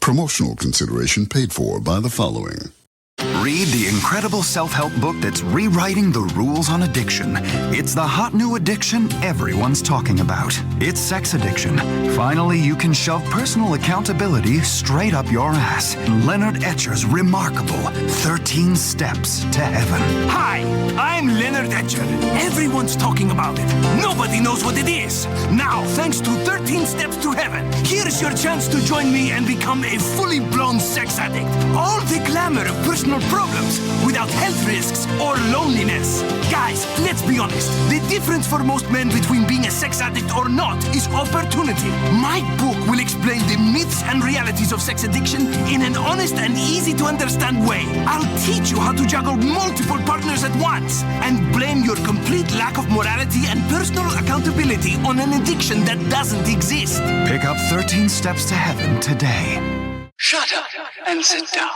Promotional consideration paid for by the following. Read the incredible self-help book that's rewriting the rules on addiction. It's the hot new addiction everyone's talking about. It's sex addiction. Finally, you can shove personal accountability straight up your ass. Leonard Etcher's remarkable 13 Steps to Heaven. Hi, I'm Leonard Etcher. Everyone's talking about it. Nobody knows what it is. Now, thanks to 13 Steps to Heaven, here's your chance to join me and become a fully blown sex addict. All the glamour of personal problems without health risks or loneliness. Guys, let's be honest. The difference for most men between being a sex addict or not is opportunity. My book will explain the myths and realities of sex addiction in an honest and easy to understand way. I'll teach you how to juggle multiple partners at once and blame your complete lack of morality and personal accountability on an addiction that doesn't exist. Pick up 13 Steps to Heaven today. Shut up and sit down.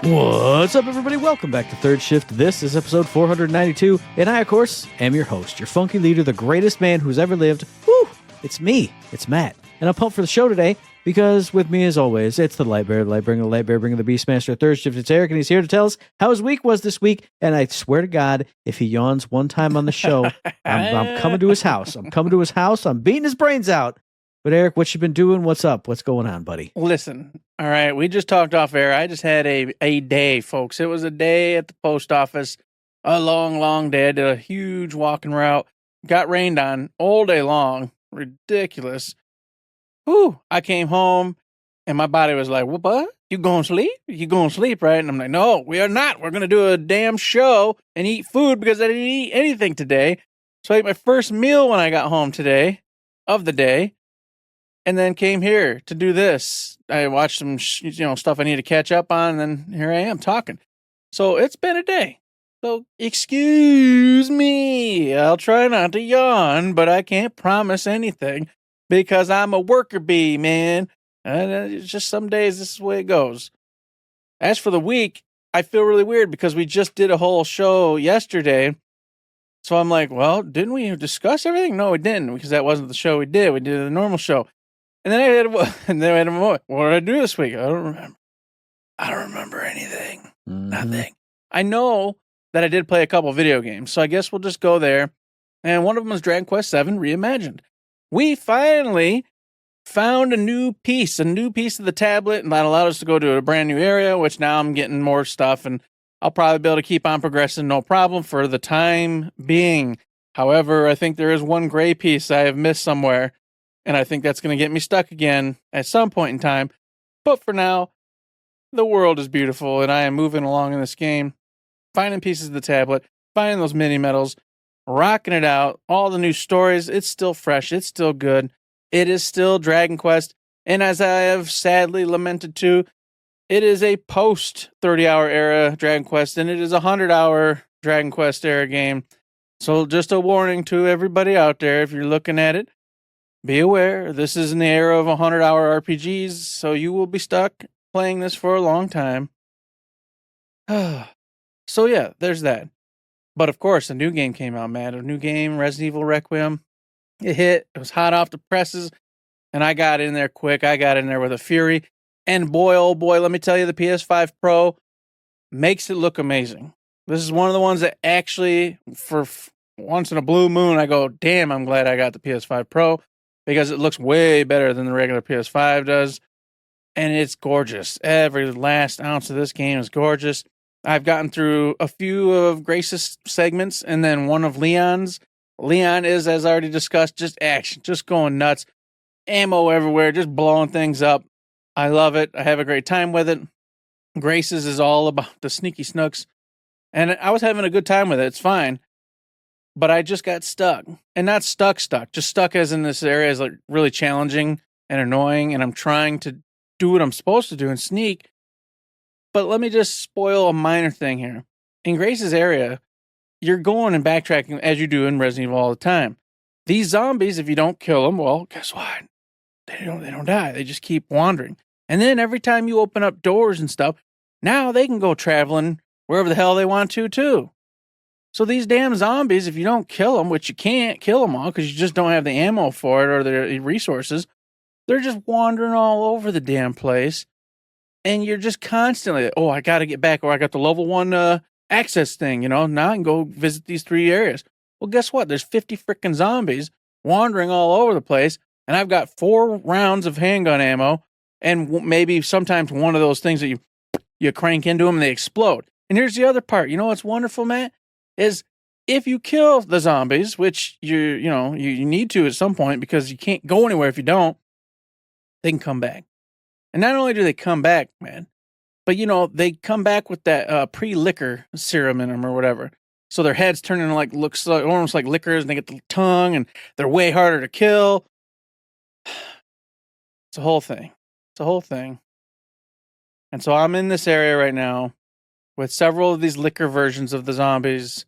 What's up, everybody? Welcome back to Third Shift. This is episode 492, and I, of course, am your host, your funky leader, the greatest man who's ever lived. Woo! It's me. It's Matt. And I'm pumped for the show today because with me, as always, it's the Lightbearer, the Lightbringer, the Beastmaster, Third Shift. It's Eric, and he's here to tell us how his week was this week. And I swear to God, if he yawns one time on the show, I'm coming to his house. I'm beating his brains out. But Eric, what you been doing? What's up? What's going on, buddy? Listen, all right, we just talked off air. I just had a day, folks. It was a day at the post office, a long, long day. I did a huge walking route, got rained on all day long. Ridiculous. Whew, I came home, and my body was like, what? You going to sleep? You going to sleep, right? And I'm like, no, we are not. We're going to do a damn show and eat food because I didn't eat anything today. So I ate my first meal when I got home today of the day. And then came here to do this. I watched some, stuff I need to catch up on, and then here I am talking. So it's been a day. So excuse me. I'll try not to yawn, but I can't promise anything because I'm a worker bee, man. And it's just some days this is the way it goes. As for the week, I feel really weird because we just did a whole show yesterday. So I'm like, well, didn't we discuss everything? No, we didn't, because that wasn't the show we did. We did a normal show. And then I had a moment. What did I do this week? I don't remember anything. Mm-hmm. Nothing. I know that I did play a couple video games, so I guess we'll just go there. And one of them was Dragon Quest VII Reimagined. We finally found a new piece of the tablet, and that allowed us to go to a brand new area, which now I'm getting more stuff, and I'll probably be able to keep on progressing, no problem, for the time being. However, I think there is one gray piece I have missed somewhere. And I think that's going to get me stuck again at some point in time. But for now, the world is beautiful, and I am moving along in this game, finding pieces of the tablet, finding those mini medals, rocking it out, all the new stories. It's still fresh. It's still good. It is still Dragon Quest. And as I have sadly lamented to, it is a post 30-hour era Dragon Quest, and it is a 100-hour Dragon Quest era game. So just a warning to everybody out there, if you're looking at it, be aware, this is in the era of 100-hour RPGs, so you will be stuck playing this for a long time. So yeah, there's that. But of course, a new game came out, man. A new game, Resident Evil Requiem. It hit. It was hot off the presses, and I got in there quick. I got in there with a fury. And boy, oh boy, let me tell you, the PS5 Pro makes it look amazing. This is one of the ones that actually, for once in a blue moon, I go, damn, I'm glad I got the PS5 Pro. Because it looks way better than the regular PS5 does. And it's gorgeous. Every last ounce of this game is gorgeous. I've gotten through a few of Grace's segments and then one of Leon's. Leon is, as I already discussed, just action, just going nuts. Ammo everywhere, just blowing things up. I love it. I have a great time with it. Grace's is all about the sneaky snooks. And I was having a good time with it. It's fine. But I just got stuck. And not stuck. Just stuck as in this area is like really challenging and annoying. And I'm trying to do what I'm supposed to do and sneak. But let me just spoil a minor thing here. In Grace's area, you're going and backtracking as you do in Resident Evil all the time. These zombies, if you don't kill them, well, guess what? They don't die. They just keep wandering. And then every time you open up doors and stuff, now they can go traveling wherever the hell they want to, too. So these damn zombies, if you don't kill them, which you can't kill them all because you just don't have the ammo for it or the resources, they're just wandering all over the damn place. And you're just constantly, oh, I got to get back, or I got the level 1 access thing, now I can go visit these 3 areas. Well, guess what? There's 50 freaking zombies wandering all over the place, and I've got 4 rounds of handgun ammo, and maybe sometimes one of those things that you crank into them and they explode. And here's the other part. You know what's wonderful, Matt? Is if you kill the zombies, which you need to at some point because you can't go anywhere if you don't, they can come back. And not only do they come back, man, but, they come back with that pre-liquor serum in them or whatever. So their heads turn into looks like, almost like liquors, and they get the tongue, and they're way harder to kill. It's a whole thing. And so I'm in this area right now with several of these liquor versions of the zombies.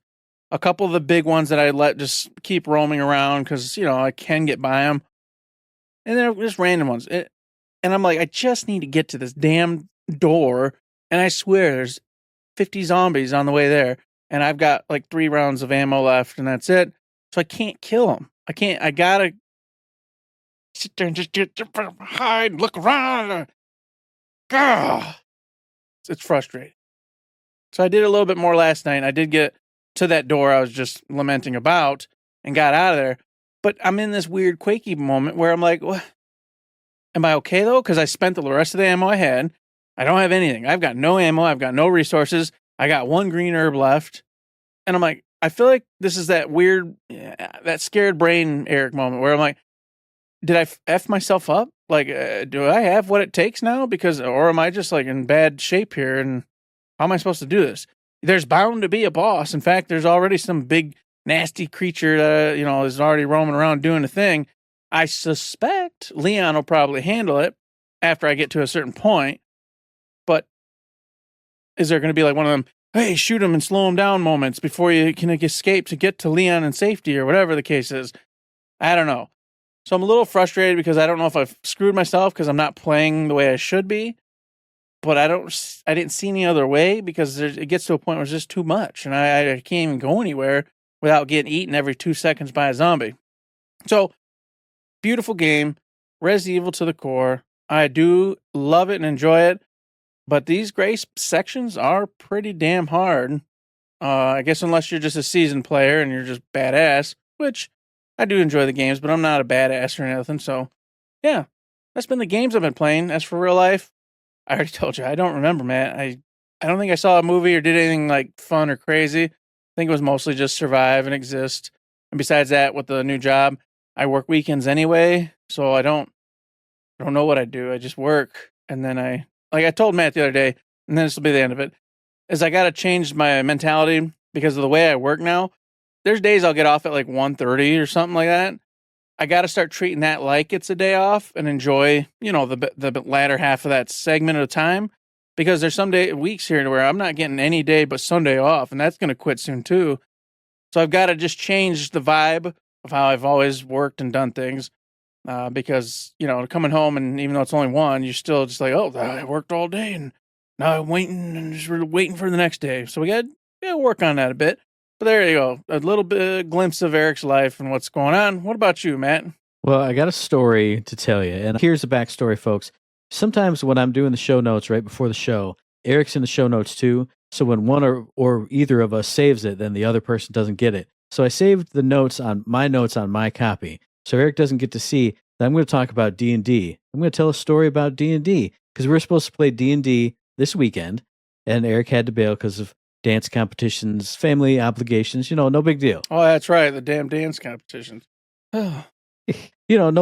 A couple of the big ones that I let just keep roaming around because, I can get by them. And then just random ones. And I'm like, I just need to get to this damn door. And I swear there's 50 zombies on the way there. And I've got 3 rounds of ammo left, and that's it. So I can't kill them. I gotta sit there and just hide, look around. Gah! It's frustrating. So I did a little bit more last night. I did get to that door I was just lamenting about and got out of there. But I'm in this weird quaky moment where I'm like, what? Am I okay, though? Because I spent the rest of the ammo I had. I don't have anything. I've got no ammo. I've got no resources. I got 1 green herb left. And I'm like, I feel like this is that weird, that scared brain Eric moment where I'm like, did I F myself up? Do I have what it takes now? Or am I just in bad shape here? And how am I supposed to do this? There's bound to be a boss. In fact, there's already some big, nasty creature that, is already roaming around doing a thing. I suspect Leon will probably handle it after I get to a certain point. But is there going to be one of them, hey, shoot him and slow him down moments before you can escape to get to Leon in safety or whatever the case is? I don't know. So I'm a little frustrated because I don't know if I've screwed myself because I'm not playing the way I should be. But I didn't see any other way because it gets to a point where it's just too much. And I can't even go anywhere without getting eaten every 2 seconds by a zombie. So, beautiful game. Resident Evil to the core. I do love it and enjoy it. But these gray sections are pretty damn hard. I guess unless you're just a seasoned player and you're just badass, which I do enjoy the games, but I'm not a badass or anything. So, yeah, that's been the games I've been playing. As for real life, I already told you, I don't remember, man. I don't think I saw a movie or did anything fun or crazy. I think it was mostly just survive and exist. And besides that, with the new job, I work weekends anyway, so I don't know what I do. I just work, and then I told Matt the other day, and then this will be the end of it, is I got to change my mentality because of the way I work now. There's days I'll get off at 1:30 or something like that. I got to start treating that like it's a day off and enjoy, the latter half of that segment of time, because there's some weeks here where I'm not getting any day but Sunday off, and that's going to quit soon too. So I've got to just change the vibe of how I've always worked and done things. Because, coming home and even though it's only 1, you're still just oh, I worked all day and now I'm waiting for the next day. So we got to work on that a bit. But there you go. A little bit glimpse of Eric's life and what's going on. What about you, Matt? Well, I got a story to tell you. And here's the backstory, folks. Sometimes when I'm doing the show notes right before the show, Eric's in the show notes too. So when one or either of us saves it, then the other person doesn't get it. So I saved the notes on my copy. So Eric doesn't get to see that I'm going to talk about D&D. I'm going to tell a story about D&D because we were supposed to play D&D this weekend, and Eric had to bail because of dance competitions, family obligations. No big deal. Oh, that's right, the damn dance competitions. No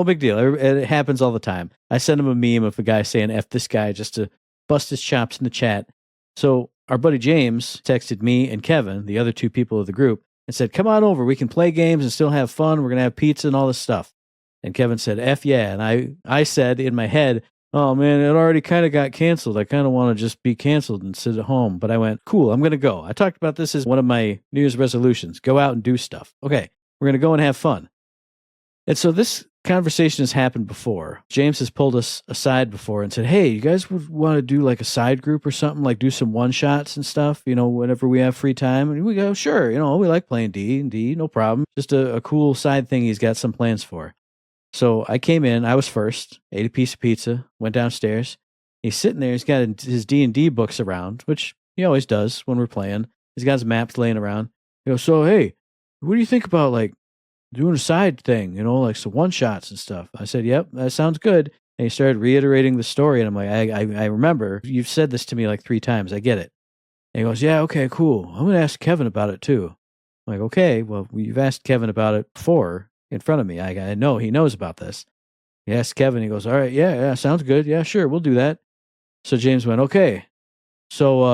big deal. It happens all the time. I sent him a meme of a guy saying F this guy just to bust his chops in the chat. So our buddy James texted me and Kevin, the other 2 people of the group, and said, come on over. We can play games and still have fun. We're going to have pizza and all this stuff. And Kevin said, F yeah. And I said in my head, oh man, it already kind of got canceled. I kind of want to just be canceled and sit at home. But I went, cool, I'm going to go. I talked about this as one of my New Year's resolutions. Go out and do stuff. Okay, we're going to go and have fun. And so this conversation has happened before. James has pulled us aside before and said, hey, you guys would want to do like a side group or something, like do some one-shots and stuff, whenever we have free time. And we go, sure, we like playing D&D, no problem. Just a cool side thing he's got some plans for. So I came in, I was first, ate a piece of pizza, went downstairs. He's sitting there, he's got his D&D books around, which he always does when we're playing. He's got his maps laying around. He goes, so hey, what do you think about like doing a side thing, like some one-shots and stuff? I said, yep, that sounds good. And he started reiterating the story, and I'm like, I remember, you've said this to me like 3 times, I get it. And he goes, yeah, okay, cool. I'm going to ask Kevin about it too. I'm like, okay, well, you've asked Kevin about it before in front of me. I know he knows about this. He asked Kevin, he goes, all right, yeah, sounds good. Yeah, sure, we'll do that. So James went, okay. So,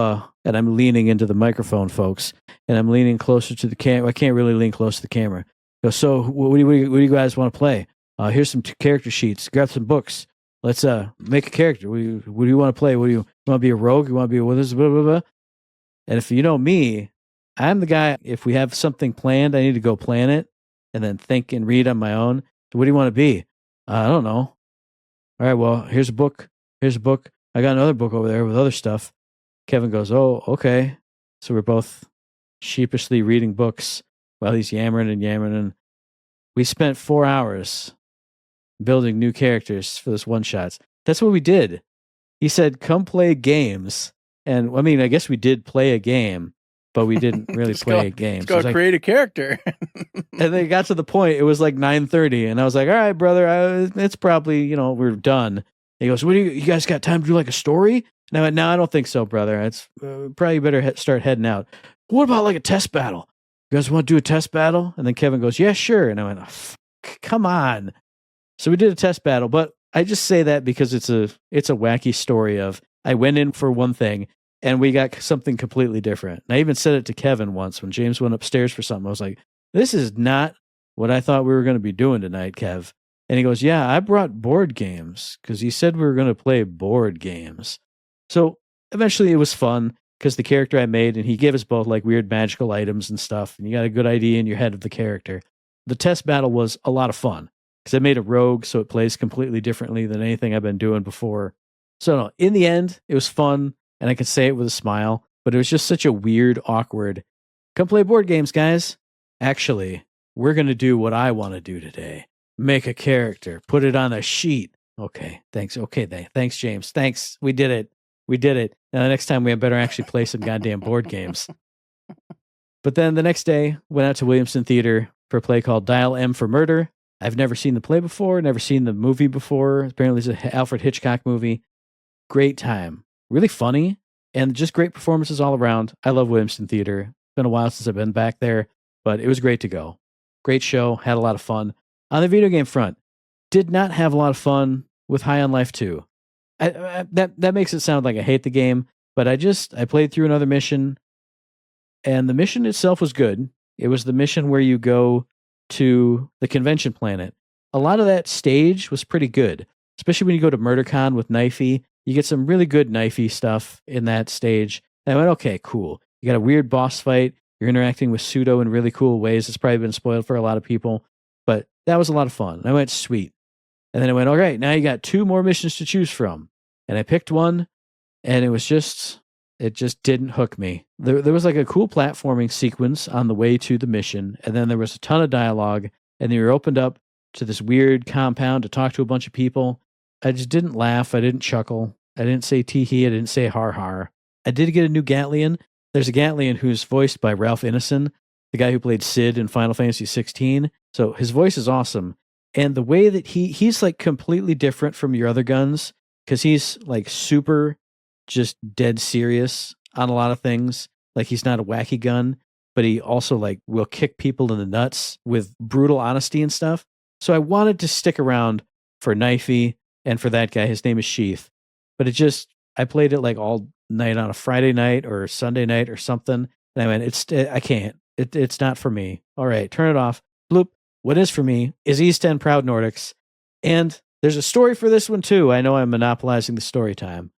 and I'm leaning into the microphone, folks, and I'm leaning closer to the camera. I can't really lean close to the camera. He goes, so what do you guys want to play? Here's some character sheets. Grab some books. Let's make a character. What do you want to play? You want to be a rogue? You want to be a wizard? Blah, blah, blah. And if you know me, I'm the guy, if we have something planned, I need to go plan it and then think and read on my own. So what do you want to be? I don't know. All right, well, here's a book. I got another book over there with other stuff. Kevin goes, oh, okay. So we're both sheepishly reading books while he's yammering. And we spent 4 hours building new characters for this one-shots. That's what we did. He said, come play games. And I mean, I guess we did play a game, but we didn't really play a game. Let's go create a character. And then it got to the point, it was like 9:30, and I was like, all right, brother, it's probably, we're done. He goes, what do you guys got time to do like a story? And I went, no, I don't think so, brother. It's probably better start heading out. What about like a test battle? You guys want to do a test battle? And then Kevin goes, yeah, sure. And I went, come on. So we did a test battle, but I just say that because it's a wacky story of I went in for one thing and we got something completely different. And I even said it to Kevin once when James went upstairs for something. I was like, this is not what I thought we were going to be doing tonight, Kev. And he goes, yeah, I brought board games because he said we were going to play board games. So eventually it was fun because the character I made, and he gave us both like weird magical items and stuff, and you got a good idea in your head of the character. The test battle was a lot of fun because I made a rogue, so it plays completely differently than anything I've been doing before. So no, in the end, it was fun, and I could say it with a smile, but it was just such a weird, awkward, come play board games, guys. Actually, we're going to do what I want to do today. Make a character, put it on a sheet. Okay, thanks. Okay, thanks, James. Thanks. We did it. Now, the next time we had better actually play some goddamn board games. But then the next day, went out to Williamson Theater for a play called Dial M for Murder. I've never seen the play before, never seen the movie before. Apparently it's an Alfred Hitchcock movie. Great time. Really funny, and just great performances all around. I love Williamson Theater. It's been a while since I've been back there, but it was great to go. Great show, had a lot of fun. On the video game front, did not have a lot of fun with High on Life 2. That makes it sound like I hate the game, but I played through another mission, and the mission itself was good. It was the mission where you go to the convention planet. A lot of that stage was pretty good, especially when you go to MurderCon with Knifey. You get some really good Knifey stuff in that stage. And I went, okay, cool. You got a weird boss fight. You're interacting with Pseudo in really cool ways. It's probably been spoiled for a lot of people, but that was a lot of fun. And I went, sweet. And then I went, all right, now you got 2 more missions to choose from. And I picked one, and it just didn't hook me. There was like a cool platforming sequence on the way to the mission, and then there was a ton of dialogue, and then you were opened up to this weird compound to talk to a bunch of people. I just didn't laugh. I didn't chuckle. I didn't say tee-hee. I didn't say har-har. I did get a new Gatlian. There's a Gatlian who's voiced by Ralph Ineson, the guy who played Sid in Final Fantasy 16. So his voice is awesome. And the way that he's like completely different from your other guns, because he's like super just dead serious on a lot of things. Like he's not a wacky gun, but he also like will kick people in the nuts with brutal honesty and stuff. So I wanted to stick around for Knifey and for that guy. His name is Sheath. But I played it like all night on a Friday night or Sunday night or something. And I went, I can't. It's not for me. All right, turn it off. Bloop. What is for me is East End Proud Nordics. And there's a story for this one too. I know I'm monopolizing the story time,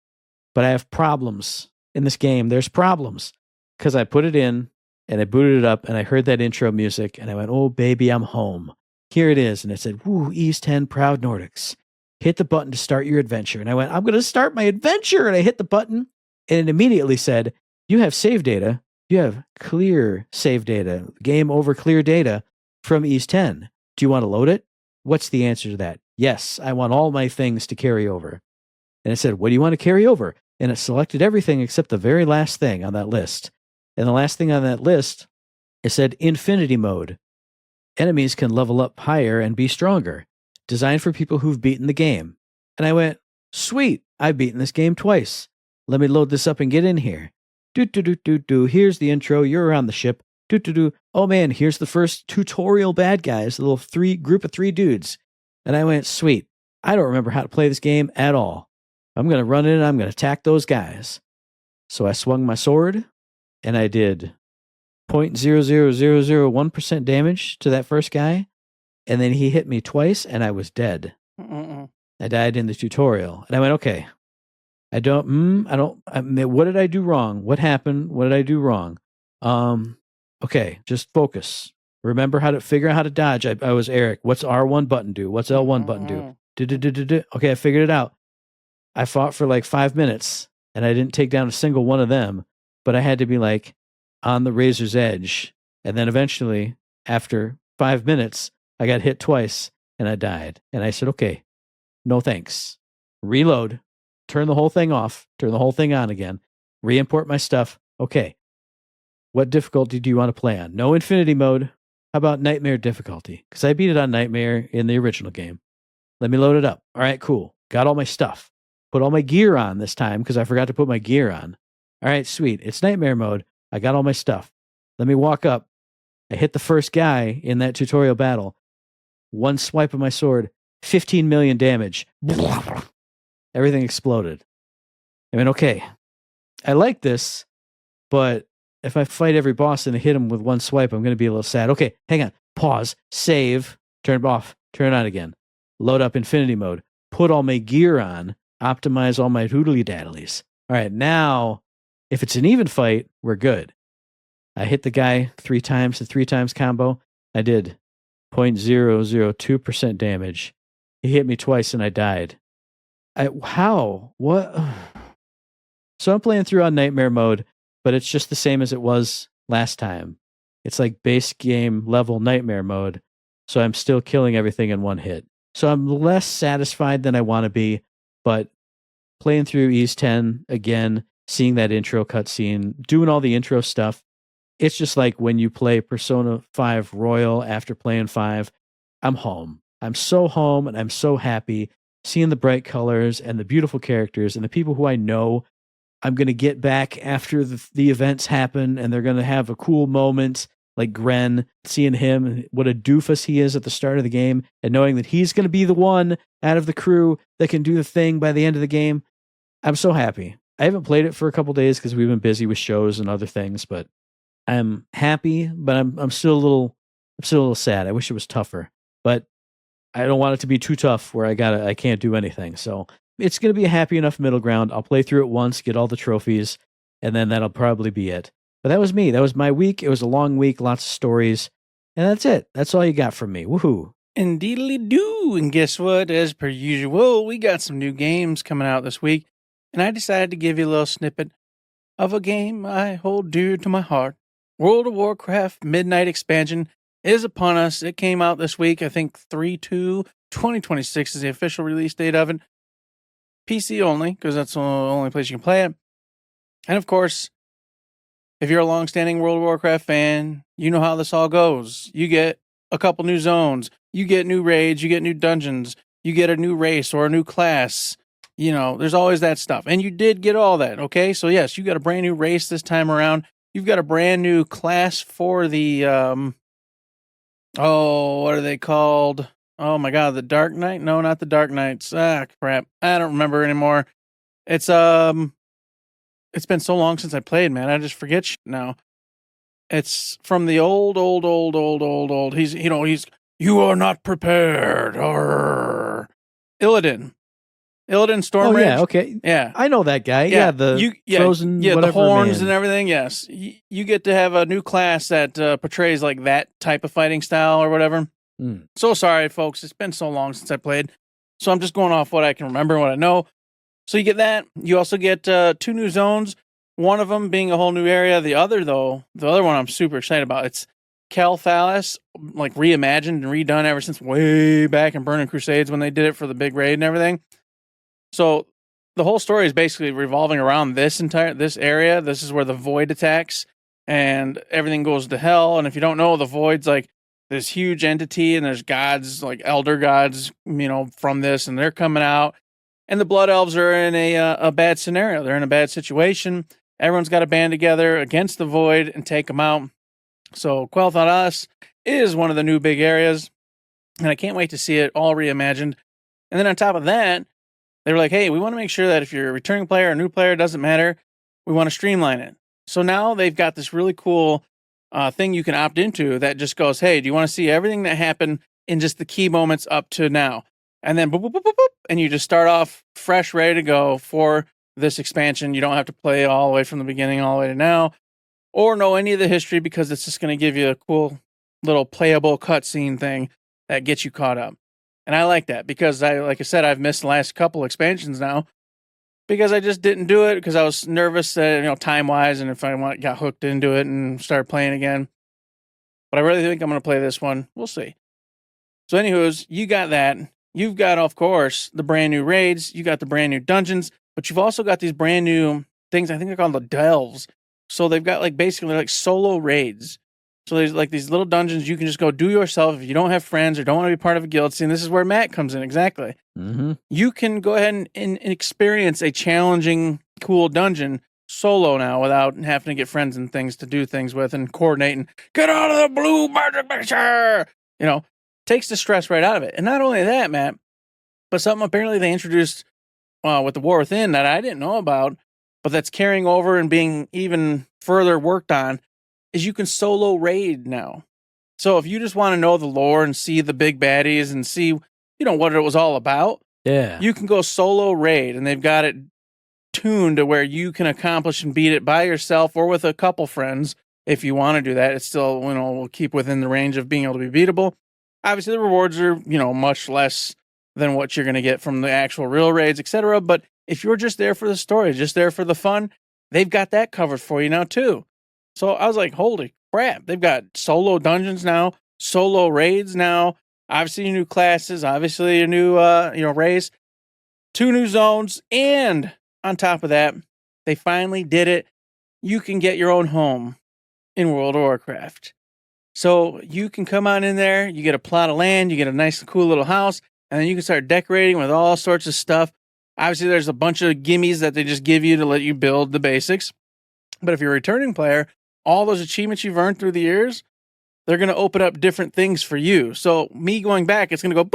but I have problems in this game. There's problems because I put it in and I booted it up and I heard that intro music and I went, oh baby, I'm home. here it is. And it said, woo, Ease 10, proud Nordics. Hit the button to start your adventure. And I went, I'm going to start my adventure. And I hit the button, and it immediately said, you have save data. You have clear save data, game over clear data from Ease 10. Do you want to load it? What's the answer to that? Yes, I want all my things to carry over. And it said, what do you want to carry over? And it selected everything except the very last thing on that list. And the last thing on that list, it said infinity mode. Enemies can level up higher and be stronger. Designed for people who've beaten the game. And I went, sweet, I've beaten this game twice. Let me load this up and get in here. Do. Here's the intro. You're on the ship. Do. Oh man, here's the first tutorial bad guys, the little group of 3 dudes. And I went, sweet, I don't remember how to play this game at all. I'm going to run in and I'm going to attack those guys. So I swung my sword and I did 0.00001% damage to that first guy. And then he hit me twice and I was dead. I died in the tutorial. And I went, okay, what did I do wrong? What happened? What did I do wrong? Okay, just focus. Remember how to figure out how to dodge. I was Eric. What's R1 button do? What's L1 button do? Okay, I figured it out. I fought for like 5 minutes and I didn't take down a single one of them, but I had to be like on the razor's edge. And then eventually, after 5 minutes, I got hit twice and I died. And I said, okay, no thanks. Reload, turn the whole thing off, turn the whole thing on again, re-import my stuff. Okay. What difficulty do you want to play on? No infinity mode. How about nightmare difficulty? Because I beat it on nightmare in the original game. Let me load it up. All right, cool. Got all my stuff. Put all my gear on this time because I forgot to put my gear on. All right, sweet. It's nightmare mode. I got all my stuff. Let me walk up. I hit the first guy in that tutorial battle. One swipe of my sword, 15 million damage. Everything exploded. I mean, okay, I like this, but if I fight every boss and hit him with one swipe, I'm going to be a little sad. Okay, hang on. Pause. Save. Turn it off. Turn it on again. Load up infinity mode. Put all my gear on. Optimize all my doodly daddlies. All right, now, if it's an even fight, we're good. I hit the guy 3 times, the 3 times combo. I did 0.002% damage. He hit me twice and I died. How? What? So I'm playing through on nightmare mode, but it's just the same as it was last time. It's like base game level nightmare mode, so I'm still killing everything in one hit. So I'm less satisfied than I want to be, but playing through Ease 10 again, seeing that intro cutscene, doing all the intro stuff, it's just like when you play Persona 5 Royal after playing 5, I'm home. I'm so home and I'm so happy seeing the bright colors and the beautiful characters and the people who I know. I'm going to get back after the events happen and they're going to have a cool moment like Gren, seeing him and what a doofus he is at the start of the game and knowing that he's going to be the one out of the crew that can do the thing by the end of the game. I'm so happy. I haven't played it for a couple days because we've been busy with shows and other things, but I'm happy, but I'm still a little sad. I wish it was tougher, but I don't want it to be too tough where I can't do anything. So it's going to be a happy enough middle ground. I'll play through it once, get all the trophies, and then that'll probably be it. But that was me. That was my week. It was a long week, lots of stories, and that's it. That's all you got from me. Woohoo. Indeedly-do. And guess what? As per usual, we got some new games coming out this week, and I decided to give you a little snippet of a game I hold dear to my heart. World of Warcraft Midnight Expansion is upon us. It came out this week. I think 3/2/2026 is the official release date of it. PC only, because that's the only place you can play it. And of course, if you're a long-standing World of Warcraft fan, you know how this all goes. You get a couple new zones, you get new raids, you get new dungeons, you get a new race or a new class. You know, there's always that stuff. And you did get all that, okay? So yes, you got a brand new race this time around. You've got a brand new class for the, what are they called? Oh my God, the Dark Knight? No, not the Dark Knights. Ah, crap. I don't remember anymore. It's been so long since I played, man. I just forget shit now. It's from the old. He's, you are not prepared. Arr. Illidan Stormrage. Oh, yeah, okay. Yeah. I know that guy. Yeah, frozen, the whatever, horns man. and everything, yes. You get to have a new class that portrays like that type of fighting style or whatever. So sorry, folks. It's been so long since I played. So I'm just going off what I can remember and what I know. So you get that. You also get 2 new zones. One of them being a whole new area. The other one I'm super excited about. It's Calthalis, like reimagined and redone ever since way back in Burning Crusades when they did it for the big raid and everything. So the whole story is basically revolving around this area. This is where the Void attacks and everything goes to hell. And if you don't know, the Void's like this huge entity, and there's gods, like elder gods, from this, and they're coming out. And the Blood Elves are in a bad scenario. They're in a bad situation. Everyone's got to band together against the Void and take them out. So Quel'Thalas is one of the new big areas, and I can't wait to see it all reimagined. And then on top of that, they were like, hey, we want to make sure that if you're a returning player or a new player, it doesn't matter. We want to streamline it. So now they've got this really cool thing you can opt into that just goes, hey, do you want to see everything that happened in just the key moments up to now? And then boop, boop, boop, boop, boop, and you just start off fresh, ready to go for this expansion. You don't have to play all the way from the beginning all the way to now or know any of the history, because it's just going to give you a cool little playable cutscene thing that gets you caught up. And I like that because, like I said, I've missed the last couple expansions now because I just didn't do it because I was nervous that, time-wise, and if I got hooked into it and started playing again. But I really think I'm going to play this one. We'll see. So anywho's, you got that. You've got, of course, the brand new raids. You got the brand new dungeons. But you've also got these brand new things. I think they're called the delves. So they've got basically solo raids. So there's these little dungeons you can just go do yourself if you don't have friends or don't want to be part of a guild. See, and this is where Matt comes in, exactly. Mm-hmm. You can go ahead and experience a challenging, cool dungeon solo now without having to get friends and things to do things with and coordinate and get out of the blue magic mixture. Takes the stress right out of it. And not only that, Matt, but something apparently they introduced with the War Within that I didn't know about, but that's carrying over and being even further worked on, is you can solo raid now. So if you just want to know the lore and see the big baddies and see, what it was all about, you can go solo raid, and they've got it tuned to where you can accomplish and beat it by yourself or with a couple friends. If you want to do that, it still, will keep within the range of being able to be beatable. Obviously, the rewards are, much less than what you're going to get from the actual real raids, etc. But if you're just there for the story, just there for the fun, they've got that covered for you now, too. So I was like, holy crap. They've got solo dungeons now, solo raids now, obviously new classes, obviously a new, race, 2 new zones. And on top of that, they finally did it. You can get your own home in World of Warcraft. So you can come on in there, you get a plot of land, you get a nice, cool little house, and then you can start decorating with all sorts of stuff. Obviously, there's a bunch of gimmies that they just give you to let you build the basics. But if you're a returning player, all those achievements you've earned through the years, they're going to open up different things for you. So me going back, it's going to go,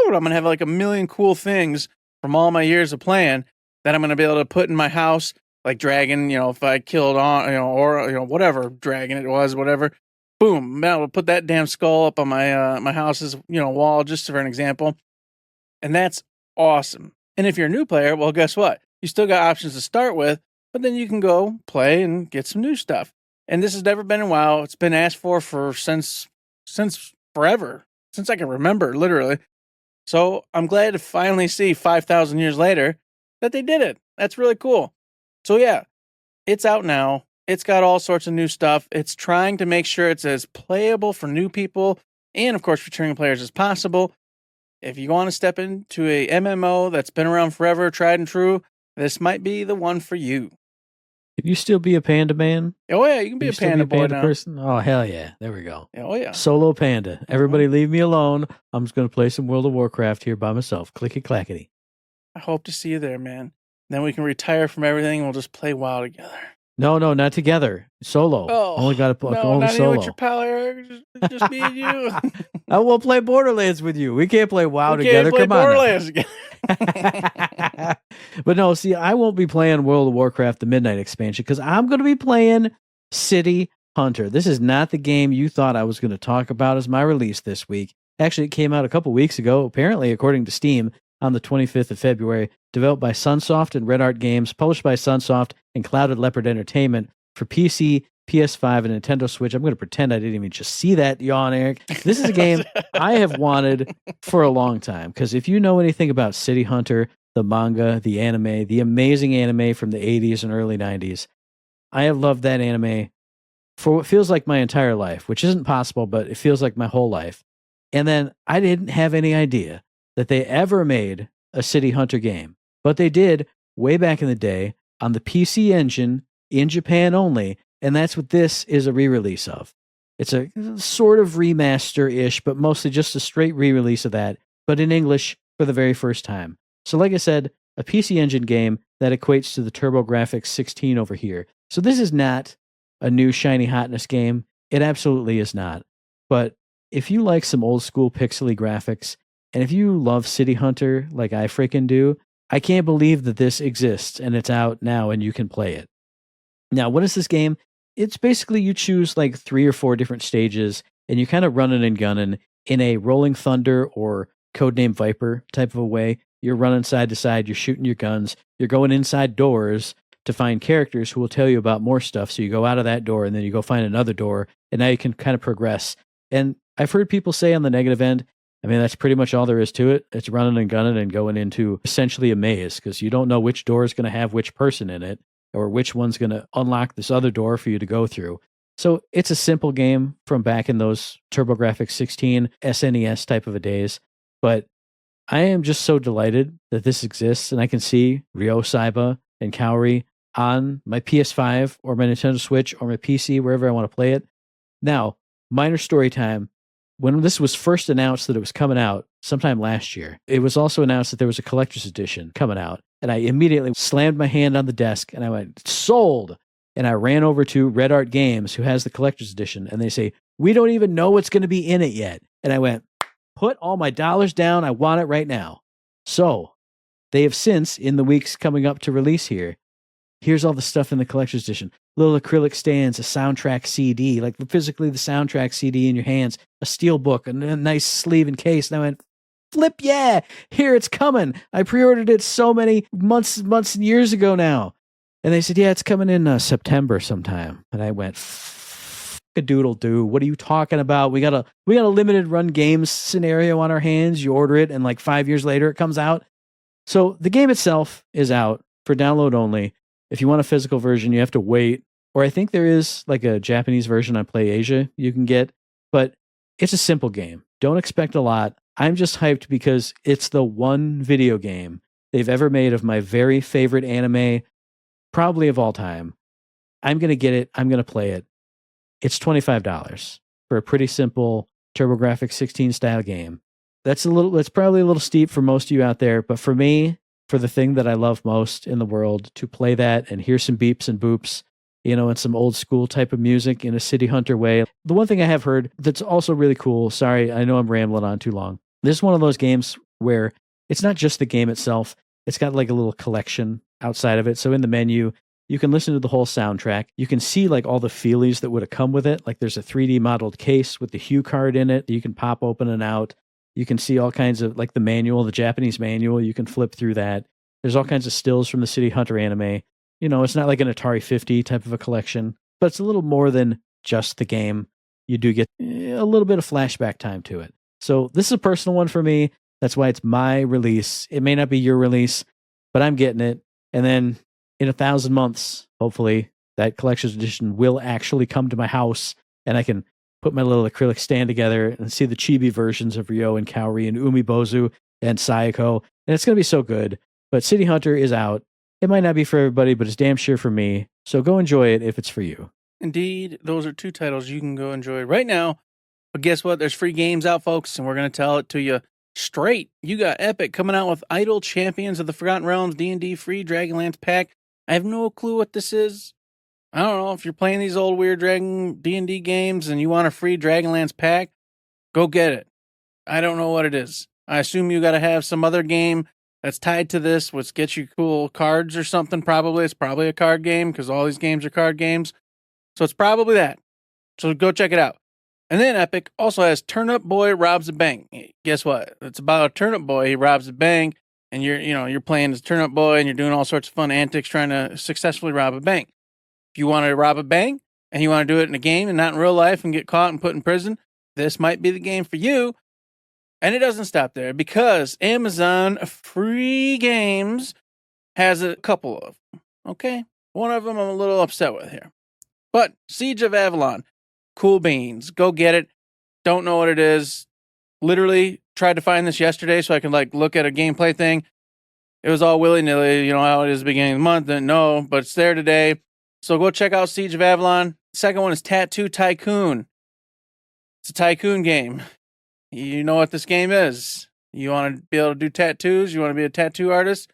I'm going to have a million cool things from all my years of playing that I'm going to be able to put in my house, like dragon, if I killed on, or, whatever dragon it was, whatever. Boom, I'll put that damn skull up on my my house's, wall, just for an example. And that's awesome. And if you're a new player, well, guess what? You still got options to start with, but then you can go play and get some new stuff. And this has never been in WoW. It's been asked for since forever, since I can remember, literally. So I'm glad to finally see 5,000 years later that they did it. That's really cool. So yeah, it's out now. It's got all sorts of new stuff. It's trying to make sure it's as playable for new people and, of course, returning players as possible. If you want to step into a MMO that's been around forever, tried and true, this might be the one for you. Can you still be a panda man? Oh, yeah, you can be a panda boy now. Person? Oh, hell yeah. There we go. Oh, yeah. Solo panda. Everybody leave me alone. I'm just going to play some World of Warcraft here by myself. Clicky clackety. I hope to see you there, man. Then we can retire from everything and we'll just play WoW together. No, not together. Solo. Oh, only got to play only not solo. Even with your pal Eric, just me and you. I will play Borderlands with you. We can't play WoW together. Can't play Come on. Borderlands together. But no, see, I won't be playing World of Warcraft, the Midnight expansion, because I'm going to be playing City Hunter. This is not the game you thought I was going to talk about as my release this week. Actually, it came out a couple weeks ago, apparently, according to Steam, on the 25th of February, developed by Sunsoft and Red Art Games, published by Sunsoft and Clouded Leopard Entertainment for PC, PS5 and Nintendo Switch. I'm going to pretend I didn't even just see that yawn, Eric. This is a game I have wanted for a long time, because if you know anything about City Hunter, the manga, the anime, the amazing anime from the 80s and early 90s, I have loved that anime for what feels like my entire life, which isn't possible, but it feels like my whole life. And then I didn't have any idea that they ever made a City Hunter game, but they did way back in the day on the PC Engine in Japan only, and that's what this is a re-release of. It's a sort of remaster-ish, but mostly just a straight re-release of that, but in English for the very first time. So like I said, a PC Engine game that equates to the TurboGrafx 16 over here. So this is not a new shiny hotness game. It absolutely is not. But if you like some old school pixely graphics, and if you love City Hunter like I freaking do, I can't believe that this exists and it's out now and you can play it. Now, what is this game? It's basically you choose like 3 or 4 different stages and you're kind of running and gunning in a Rolling Thunder or Codename Viper type of a way. You're running side to side, you're shooting your guns, you're going inside doors to find characters who will tell you about more stuff. So you go out of that door and then you go find another door, and now you can kind of progress. And I've heard people say on the negative end, I mean, that's pretty much all there is to it. It's running and gunning and going into essentially a maze, because you don't know which door is going to have which person in it or which one's going to unlock this other door for you to go through. So it's a simple game from back in those TurboGrafx 16 SNES type of a days. But I am just so delighted that this exists, and I can see Ryo Saiba and Kaori on my PS5 or my Nintendo Switch or my PC, wherever I want to play it. Now, minor story time. When this was first announced that it was coming out sometime last year, it was also announced that there was a collector's edition coming out. And I immediately slammed my hand on the desk and I went, sold. And I ran over to Red Art Games, who has the collector's edition, and they say, we don't even know what's going to be in it yet. And I went, put all my dollars down. I want it right now. So they have since, in the weeks coming up to release here, here's all the stuff in the collector's edition. Little acrylic stands, a soundtrack CD, like physically the soundtrack CD in your hands, a steel book, a nice sleeve and case. And I went, flip, yeah, here it's coming. I pre-ordered it so many months and years ago now. And they said, yeah, it's coming in September sometime. And I went, a doodle do. What are you talking about? We got a limited run games scenario on our hands. You order it and like 5 years later it comes out. So the game itself is out for download only. If you want a physical version, you have to wait. Or I think there is like a Japanese version on PlayAsia you can get. But it's a simple game. Don't expect a lot. I'm just hyped because it's the one video game they've ever made of my very favorite anime, probably of all time. I'm going to get it. I'm going to play it. It's $25 for a pretty simple TurboGrafx 16 style game. That's probably a little steep for most of you out there, but for me, for the thing that I love most in the world, to play that and hear some beeps and boops, and some old school type of music in a City Hunter way. The one thing I have heard that's also really cool, sorry, I know I'm rambling on too long. This is one of those games where it's not just the game itself. It's got like a little collection outside of it. So in the menu, you can listen to the whole soundtrack. You can see like all the feelies that would have come with it. Like there's a 3D modeled case with the hue card in it that you can pop open and out. You can see all kinds of like the manual, the Japanese manual. You can flip through that. There's all kinds of stills from the City Hunter anime. It's not like an Atari 50 type of a collection, but it's a little more than just the game. You do get a little bit of flashback time to it. So this is a personal one for me. That's why it's my release. It may not be your release, but I'm getting it. And then in 1,000 months, hopefully, that collector's edition will actually come to my house and I can put my little acrylic stand together and see the chibi versions of Ryo and Kaori and Umibozu and Sayako. And it's going to be so good. But City Hunter is out. It might not be for everybody, but it's damn sure for me. So go enjoy it if it's for you. Indeed, those are 2 titles you can go enjoy right now. But guess what? There's free games out, folks, and we're going to tell it to you straight. You got Epic coming out with Idle Champions of the Forgotten Realms D&D free Dragonlance pack. I have no clue what this is. I don't know. If you're playing these old weird D&D games and you want a free Dragonlance pack, go get it. I don't know what it is. I assume you got to have some other game that's tied to this, which gets you cool cards or something. Probably it's probably a card game because all these games are card games. So it's probably that. So go check it out. And then Epic also has Turnip Boy Robs a Bank. Guess what? It's about a turnip boy. He robs a bank, and you're playing as Turnip Boy, and you're doing all sorts of fun antics trying to successfully rob a bank. If you want to rob a bank, and you want to do it in a game and not in real life and get caught and put in prison, this might be the game for you. And it doesn't stop there, because Amazon free games has a couple of them. Okay? One of them I'm a little upset with here. But Siege of Avalon, cool beans. Go get it. Don't know what it is. Literally tried to find this yesterday so I can look at a gameplay thing. It was all willy-nilly, you know how it is at the beginning of the month. Didn't know, but it's there today. So go check out Siege of Avalon. Second one is Tattoo Tycoon. It's a tycoon game. You know what this game is. You want to be able to do tattoos? You want to be a tattoo artist?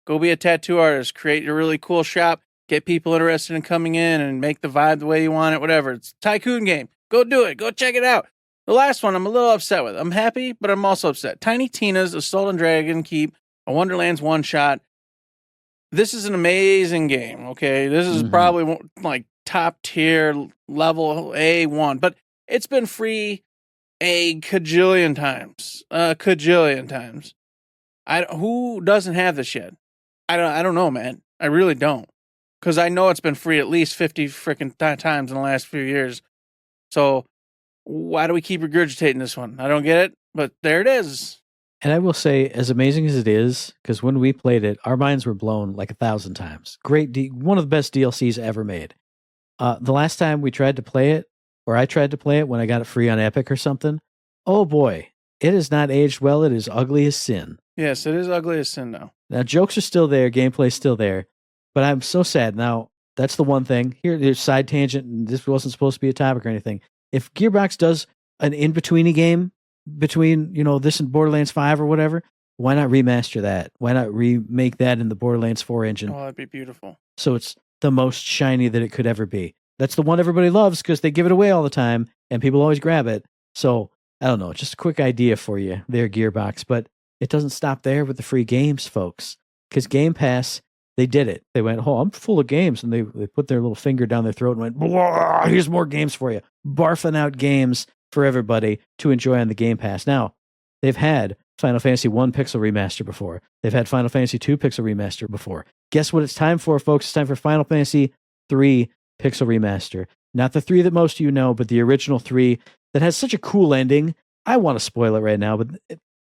Go be a tattoo artist. Create your really cool shop. Get people interested in coming in and make the vibe the way you want it, whatever. It's a tycoon game. Go do it. Go check it out. The last one I'm a little upset with. I'm happy, but I'm also upset. Tiny Tina's Assault and Dragon Keep, a Wonderlands one-shot. This is an amazing game, okay? This is probably top tier level A1, but it's been free a cajillion times. Who doesn't have this yet? I don't know, man. I really don't. Because I know it's been free at least 50 freaking times in the last few years. So why do we keep regurgitating this one? I don't get it, but there it is. And I will say, as amazing as it is, because when we played it, our minds were blown 1,000 times. One of the best DLCs ever made. The last time we tried to play it, or I tried to play it when I got it free on Epic or something, oh boy, it has not aged well. It is ugly as sin. Yes, it is ugly as sin now. Now, jokes are still there, gameplay's still there, but I'm so sad. Now, that's the one thing. There's side tangent, and this wasn't supposed to be a topic or anything. If Gearbox does an in-betweeny game between, this and Borderlands 5 or whatever, why not remaster that? Why not remake that in the Borderlands 4 engine? Oh, that'd be beautiful. So it's the most shiny that it could ever be. That's the one everybody loves because they give it away all the time, and people always grab it. So, I don't know, just a quick idea for you there, Gearbox. But it doesn't stop there with the free games, folks. Because Game Pass, they did it. They went, I'm full of games. And they put their little finger down their throat and went, blah, here's more games for you. Barfing out games for everybody to enjoy on the Game Pass. Now, they've had Final Fantasy 1 Pixel Remaster before. They've had Final Fantasy 2 Pixel Remaster before. Guess what it's time for, folks? It's time for Final Fantasy 3 Pixel Remaster. Not the 3 that most of you know, but the original 3 that has such a cool ending. I want to spoil it right now, but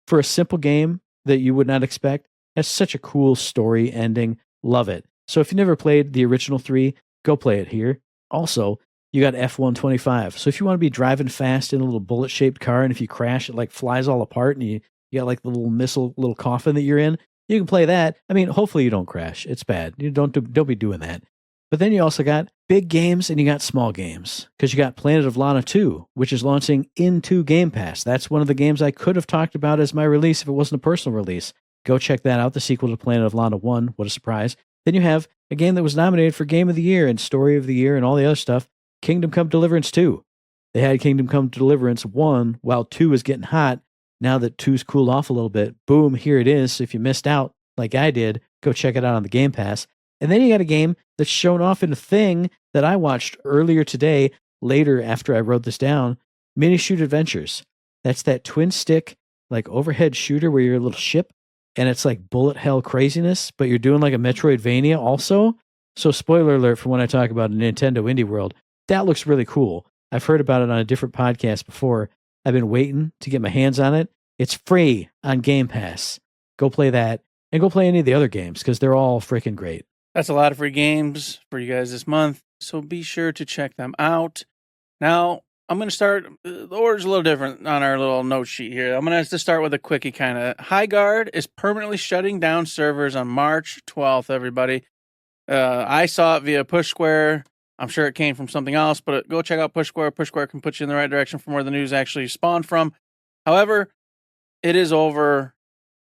for a simple game that you would not expect, has such a cool story ending. Love it. So if you never played the original 3, go play it here. Also, you got F-125. So if you want to be driving fast in a little bullet-shaped car, and if you crash, it flies all apart, and you got the little missile, little coffin that you're in, you can play that. I mean, hopefully you don't crash. It's bad. You don't be doing that. But then you also got big games and you got small games, because you got Planet of Lana 2, which is launching into Game Pass. That's one of the games I could have talked about as my release if it wasn't a personal release. Go check that out, the sequel to Planet of Lana 1. What a surprise. Then you have a game that was nominated for Game of the Year and Story of the Year and all the other stuff, Kingdom Come Deliverance 2. They had Kingdom Come Deliverance 1 while 2 is getting hot. Now that 2's cooled off a little bit, boom, here it is. So if you missed out, like I did, go check it out on the Game Pass. And then you got a game that's shown off in a thing that I watched earlier today, later after I wrote this down, Mini Shoot Adventures. That's that twin stick, overhead shooter where you're a little ship, and it's bullet hell craziness, but you're doing a Metroidvania also. So spoiler alert for when I talk about a Nintendo Indie World, that looks really cool. I've heard about it on a different podcast before. I've been waiting to get my hands on it. It's free on Game Pass. Go play that, and go play any of the other games, because they're all freaking great. That's a lot of free games for you guys this month, so be sure to check them out. Now, I'm going to start, the order's a little different on our little note sheet here. I'm going to start with a quickie kind of. Highguard is permanently shutting down servers on March 12th, everybody. I saw it via Push Square. I'm sure it came from something else, but go check out Push Square. Push Square can put you in the right direction from where the news actually spawned from. However, it is over.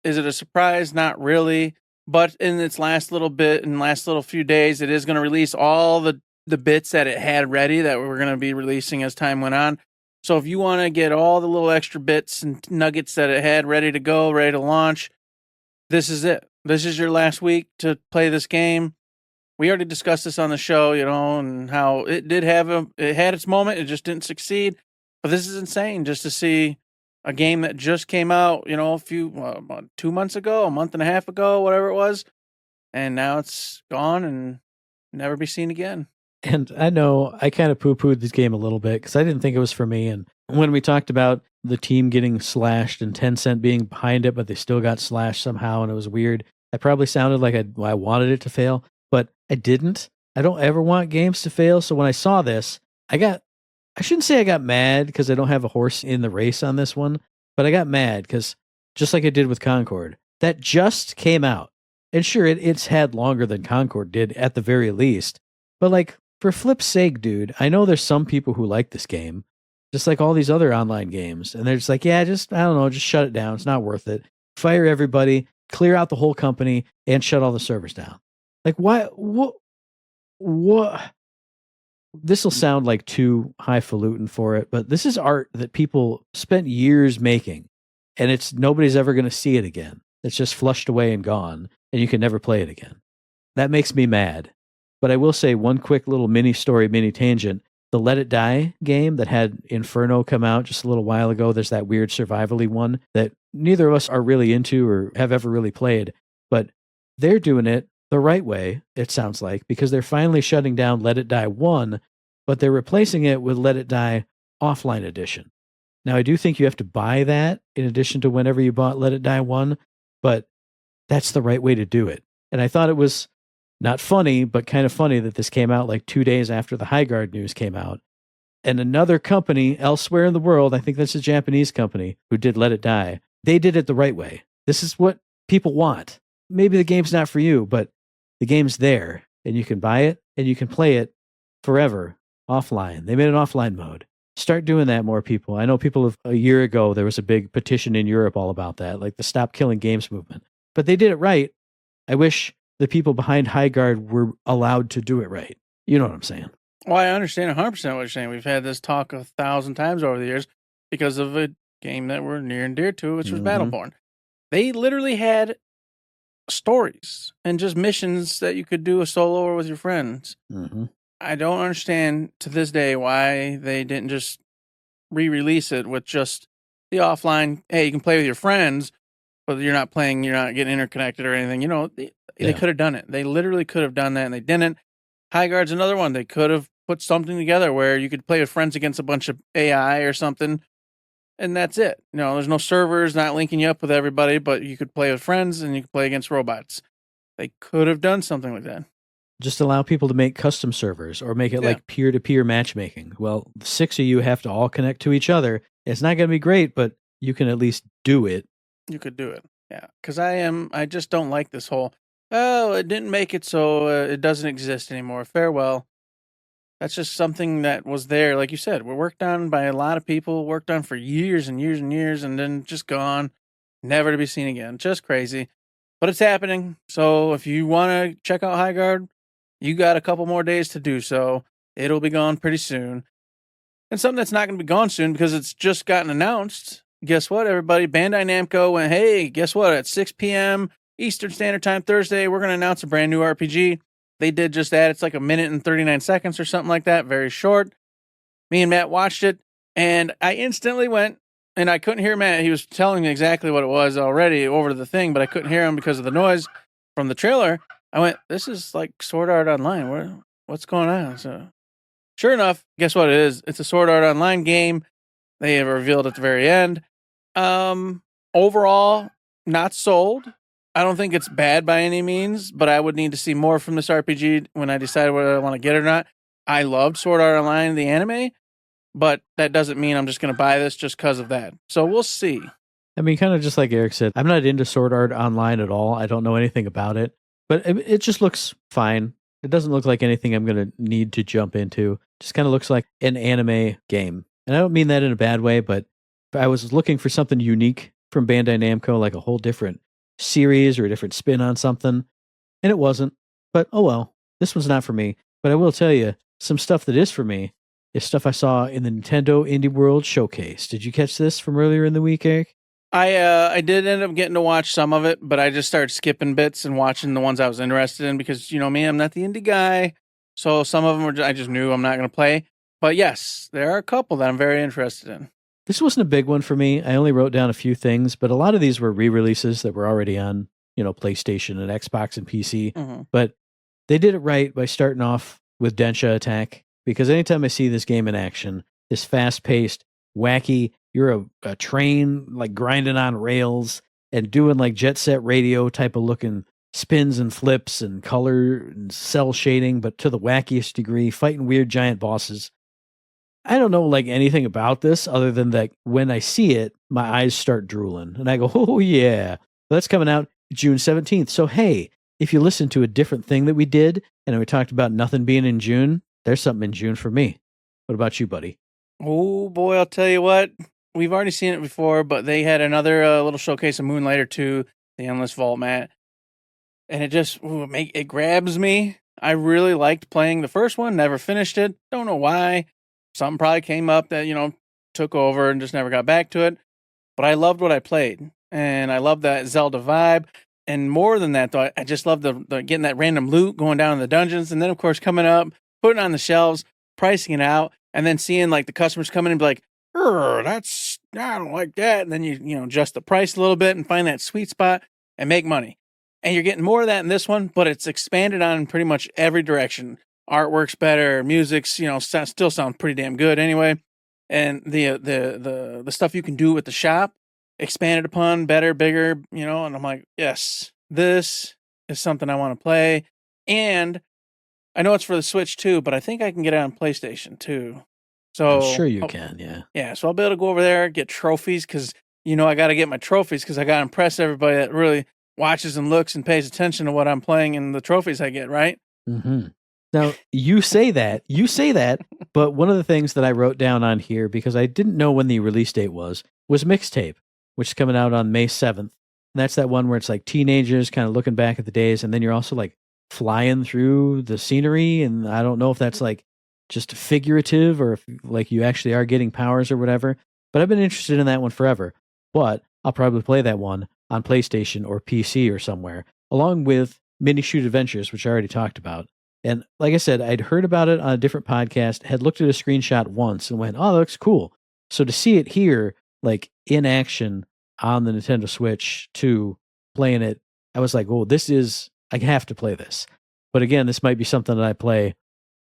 Is it a surprise? Not really. But in its last little bit, in the last little few days, it is going to release all the bits that it had ready that we were going to be releasing as time went on. So if you want to get all the little extra bits and nuggets that it had ready to go, ready to launch, this is it. This is your last week to play this game. We already discussed this on the show, and how it did it had its moment. It just didn't succeed. But this is insane just to see a game that just came out, about 2 months ago, a month and a half ago, whatever it was. And now it's gone and never be seen again. And I know I kind of poo-pooed this game a little bit because I didn't think it was for me. And when we talked about the team getting slashed and Tencent being behind it, but they still got slashed somehow, and it was weird, I probably sounded like I wanted it to fail, but I didn't. I don't ever want games to fail. So when I saw this, I shouldn't say I got mad because I don't have a horse in the race on this one, but I got mad because just like I did with Concord, that just came out. And sure, it's had longer than Concord did at the very least. But like, for flip's sake, dude, I know there's some people who like this game, just like all these other online games. And they're just like, yeah, I don't know, just shut it down. It's not worth it. Fire everybody, clear out the whole company, and shut all the servers down. Like, why? What? This will sound like too highfalutin for it, but this is art that people spent years making, and nobody's ever going to see it again. It's just flushed away and gone, and you can never play it again. That makes me mad. But I will say one quick little mini tangent. The Let It Die game that had Inferno come out just a little while ago, there's that weird survival-y one that neither of us are really into or have ever really played, but they're doing it the right way, it sounds like, because they're finally shutting down Let It Die 1, but they're replacing it with Let It Die Offline Edition. Now, I do think you have to buy that in addition to whenever you bought Let It Die 1, but that's the right way to do it. And I thought it was not funny, but kind of funny that this came out like 2 days after the Highguard news came out. And another company elsewhere in the world, I think that's a Japanese company who did Let It Die, they did it the right way. This is what people want. Maybe the game's not for you, but the game's there, and you can buy it, and you can play it forever offline. They made an offline mode. Start doing that, more people. I know a year ago, there was a big petition in Europe all about that, like the Stop Killing Games movement. But they did it right. I wish the people behind Highguard were allowed to do it right. You know what I'm saying? Well, I understand 100% what you're saying. We've had this talk 1,000 times over the years because of a game that we're near and dear to, which was Battleborn. They literally had stories and just missions that you could do a solo or with your friends. I don't understand to this day why they didn't just re-release it with just the offline, hey, you can play with your friends, but you're not getting interconnected or anything. You know, they could have done it. They literally could have done that, and they didn't. Highguard's another one. They could have put something together where you could play with friends against a bunch of AI or something, and that's it. You know, there's no servers, not linking you up with everybody, but you could play with friends and you could play against robots. They could have done something like that. Just allow people to make custom servers or make it like peer-to-peer matchmaking. Well, the 6 of you have to all connect to each other. It's not going to be great, but you can at least do it. You could do it. Yeah. Because I just don't like this whole, oh, it didn't make it, so it doesn't exist anymore. Farewell. That's just something that was there, like you said, we're worked on by a lot of people, worked on for years and years and years, and then just gone, never to be seen again. Just crazy. But it's happening. So if you want to check out Highguard, you got a couple more days to do so. It'll be gone pretty soon. And something that's not going to be gone soon because it's just gotten announced. Guess what, everybody? Bandai Namco went, hey, guess what? At 6 p.m. Eastern Standard Time Thursday, we're going to announce a brand new RPG. They did just that. It's like 1 minute and 39 seconds or something like that. Very short. Me and Matt watched it, and I instantly went, and I couldn't hear Matt. He was telling me exactly what it was already over the thing, but I couldn't hear him because of the noise from the trailer. I went, this is like Sword Art Online. What's going on? So, sure enough, guess what it is? It's a Sword Art Online game. They have revealed at the very end. Overall, not sold. I don't think it's bad by any means, but I would need to see more from this RPG when I decide whether I want to get it or not. I loved Sword Art Online, the anime, but that doesn't mean I'm just going to buy this just because of that. So we'll see. I mean, kind of just like Eric said, I'm not into Sword Art Online at all. I don't know anything about it, but it just looks fine. It doesn't look like anything I'm going to need to jump into. It just kind of looks like an anime game. And I don't mean that in a bad way, but I was looking for something unique from Bandai Namco, like a whole different series or a different spin on something, and it wasn't. But oh well, this one's not for me. But I will tell you, some stuff that is for me is stuff I saw in the Nintendo Indie World Showcase. Did you catch this from earlier in the week, Eric? I did end up getting to watch some of it, but I just started skipping bits and watching the ones I was interested in because, you know me, I'm not the indie guy. So some of them I just knew I'm not going to play. But yes, there are a couple that I'm very interested in. This wasn't a big one for me. I only wrote down a few things, but a lot of these were re-releases that were already on, PlayStation and Xbox and PC. But they did it right by starting off with Densha Attack, because anytime I see this game in action, this fast-paced, wacky, you're a train like grinding on rails and doing like Jet Set Radio type of looking spins and flips and color and cell shading, but to the wackiest degree, fighting weird giant bosses. I don't know like anything about this other than that when I see it, my eyes start drooling and I go, oh yeah, that's coming out June 17th. So hey, if you listen to a different thing that we did and we talked about nothing being in June, there's something in June for me. What about you, buddy? Oh boy, I'll tell you what. We've already seen it before, but they had another little showcase of Moonlighter 2, the Endless Vault, Matt. And it just it grabs me. I really liked playing the first one, never finished it. Don't know why. Something probably came up that, took over and just never got back to it. But I loved what I played. And I love that Zelda vibe. And more than that, though, I just love the getting that random loot, going down in the dungeons, and then, of course, coming up, putting it on the shelves, pricing it out, and then seeing, like, the customers come in and be like, I don't like that. And then you adjust the price a little bit and find that sweet spot and make money. And you're getting more of that in this one, but it's expanded on in pretty much every direction. Artwork's better, music's, still sounds pretty damn good anyway. And the stuff you can do with the shop, expanded upon, better, bigger, and I'm like, yes, this is something I want to play. And I know it's for the Switch too, but I think I can get it on PlayStation too. So I'm sure you can, yeah. Yeah, so I'll be able to go over there, get trophies, because, I got to get my trophies because I got to impress everybody that really watches and looks and pays attention to what I'm playing and the trophies I get, right? Mm-hmm. Now, you say that, but one of the things that I wrote down on here, because I didn't know when the release date was Mixtape, which is coming out on May 7th. And that's that one where it's like teenagers kind of looking back at the days, and then you're also like flying through the scenery, and I don't know if that's like just figurative or if like you actually are getting powers or whatever, but I've been interested in that one forever. But I'll probably play that one on PlayStation or PC or somewhere, along with Mini Shoot Adventures, which I already talked about. And like I said, I'd heard about it on a different podcast, had looked at a screenshot once and went, oh, that looks cool. So to see it here, like in action on the Nintendo Switch 2, playing it, I was like, oh, I have to play this. But again, this might be something that I play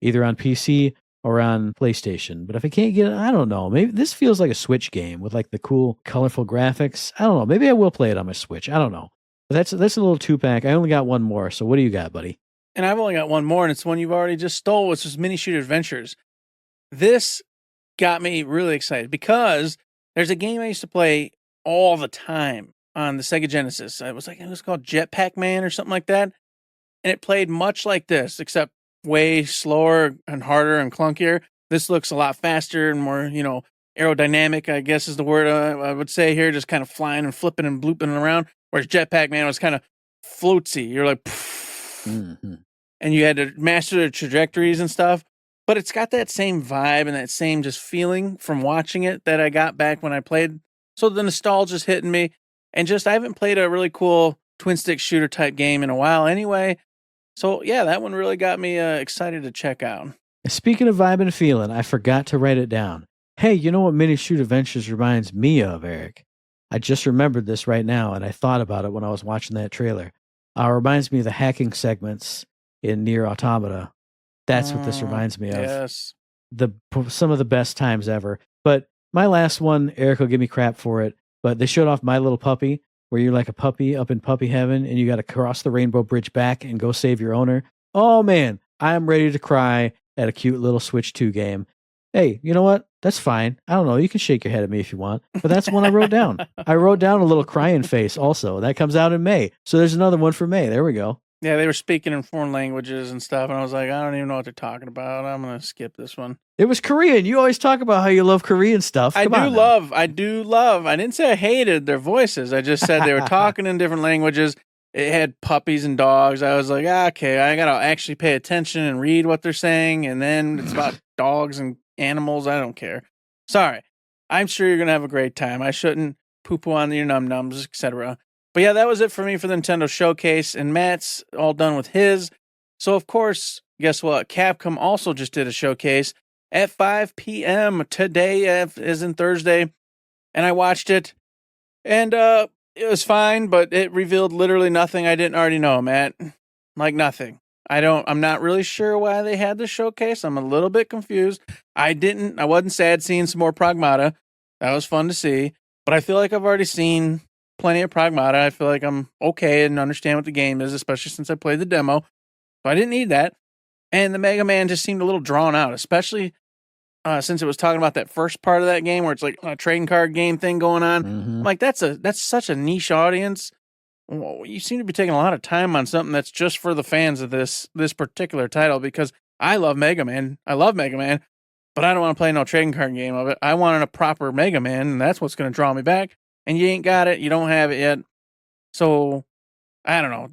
either on PC or on PlayStation. But if I can't get it, I don't know. Maybe this feels like a Switch game with like the cool, colorful graphics. I don't know. Maybe I will play it on my Switch. I don't know. But that's a little 2-pack. I only got one more. So what do you got, buddy? And I've only got one more, and it's one you've already just stole, which is Mini Shoot Adventures. This got me really excited because there's a game I used to play all the time on the Sega Genesis. It was called Jetpack Man or something like that. And it played much like this, except way slower and harder and clunkier. This looks a lot faster and more, aerodynamic, I guess is the word I would say here, just kind of flying and flipping and blooping around. Whereas Jetpack Man was kind of floatsy. You're like, mm-hmm. And you had to master the trajectories and stuff. But it's got that same vibe and that same just feeling from watching it that I got back when I played. So the nostalgia's hitting me. And I haven't played a really cool twin stick shooter type game in a while anyway. So yeah, that one really got me excited to check out. Speaking of vibe and feeling, I forgot to write it down. Hey, you know what Mini Shoot Adventures reminds me of, Eric? I just remembered this right now, and I thought about it when I was watching that trailer. It reminds me of the hacking segments in Nier Automata. That's what this reminds me of. Yes. Some of the best times ever. But my last one, Eric will give me crap for it, but they showed off My Little Puppy, where you're like a puppy up in puppy heaven, and you got to cross the Rainbow Bridge back and go save your owner. Oh, man, I'm ready to cry at a cute little Switch 2 game. Hey, you know what? That's fine. I don't know. You can shake your head at me if you want, but that's one I wrote down. I wrote down a little crying face also. That comes out in May. So there's another one for May. There we go. Yeah, they were speaking in foreign languages and stuff, and I was like, I don't even know what they're talking about. I'm going to skip this one. It was Korean. You always talk about how you love Korean stuff. I do love. I didn't say I hated their voices. I just said they were talking in different languages. It had puppies and dogs. I was like, okay, I got to actually pay attention and read what they're saying, and then it's about dogs and animals. I don't care. Sorry. I'm sure you're going to have a great time. I shouldn't poo-poo on your num-nums, etc. But yeah, that was it for me for the Nintendo Showcase, and Matt's all done with his. So, of course, guess what? Capcom also just did a showcase at 5 p.m. today, as in Thursday, and I watched it, and it was fine, but it revealed literally nothing I didn't already know, Matt. Like nothing. I'm not really sure why they had this showcase. I'm a little bit confused. I wasn't sad seeing some more Pragmata. That was fun to see. But I feel like I've already seen plenty of Pragmata. I feel like I'm okay and understand what the game is, especially since I played the demo. So I didn't need that. And the Mega Man just seemed a little drawn out, especially since it was talking about that first part of that game where it's like a trading card game thing going on. I'm like, that's such a niche audience. You seem to be taking a lot of time on something that's just for the fans of this particular title, because I love Mega Man. I love Mega Man, but I don't want to play no trading card game of it. I want a proper Mega Man, and that's what's going to draw me back. And you ain't got it. You don't have it yet. So I don't know.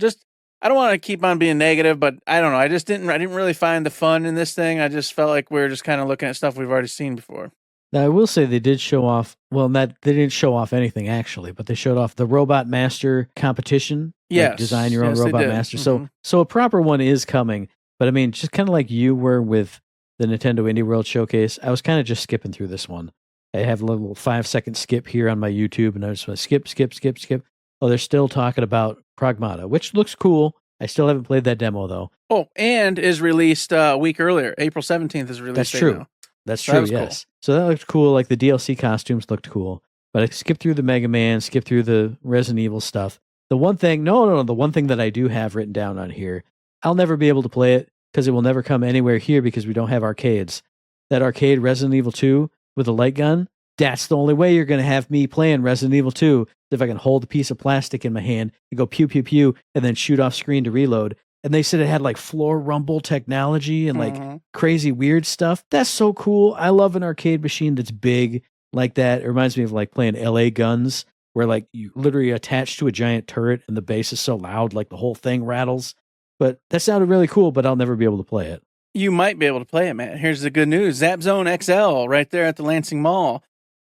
I don't want to keep on being negative, but I don't know. I didn't really find the fun in this thing. I just felt like we were just kind of looking at stuff we've already seen before. Now, I will say they did show off, they didn't show off anything actually, but they showed off the Robot Master competition. Yes. Like design your own Robot Master. So a proper one is coming, but I mean, just kind of like you were with the Nintendo Indie World Showcase, I was kind of just skipping through this one. I have a little 5-second skip here on my YouTube, and I just want to skip. Oh, they're still talking about Pragmata, which looks cool. I still haven't played that demo, though. Oh, and is released a week earlier. April 17th is released. That's true. Now. That's true, yes. Cool. So that looked cool. Like the DLC costumes looked cool. But I skipped through the Mega Man, skipped through the Resident Evil stuff. The one thing, the one thing that I do have written down on here, I'll never be able to play it because it will never come anywhere here because we don't have arcades. That arcade Resident Evil 2 with a light gun, that's the only way you're going to have me playing Resident Evil 2. If I can hold a piece of plastic in my hand and go pew, pew, pew, and then shoot off screen to reload. And they said it had like floor rumble technology and like crazy weird stuff. That's so cool. I love an arcade machine that's big like that. It reminds me of like playing LA Guns, where like you literally attach to a giant turret and the bass is so loud, like the whole thing rattles. But that sounded really cool, but I'll never be able to play it. You might be able to play it, man. Here's the good news. Zap Zone XL right there at the Lansing Mall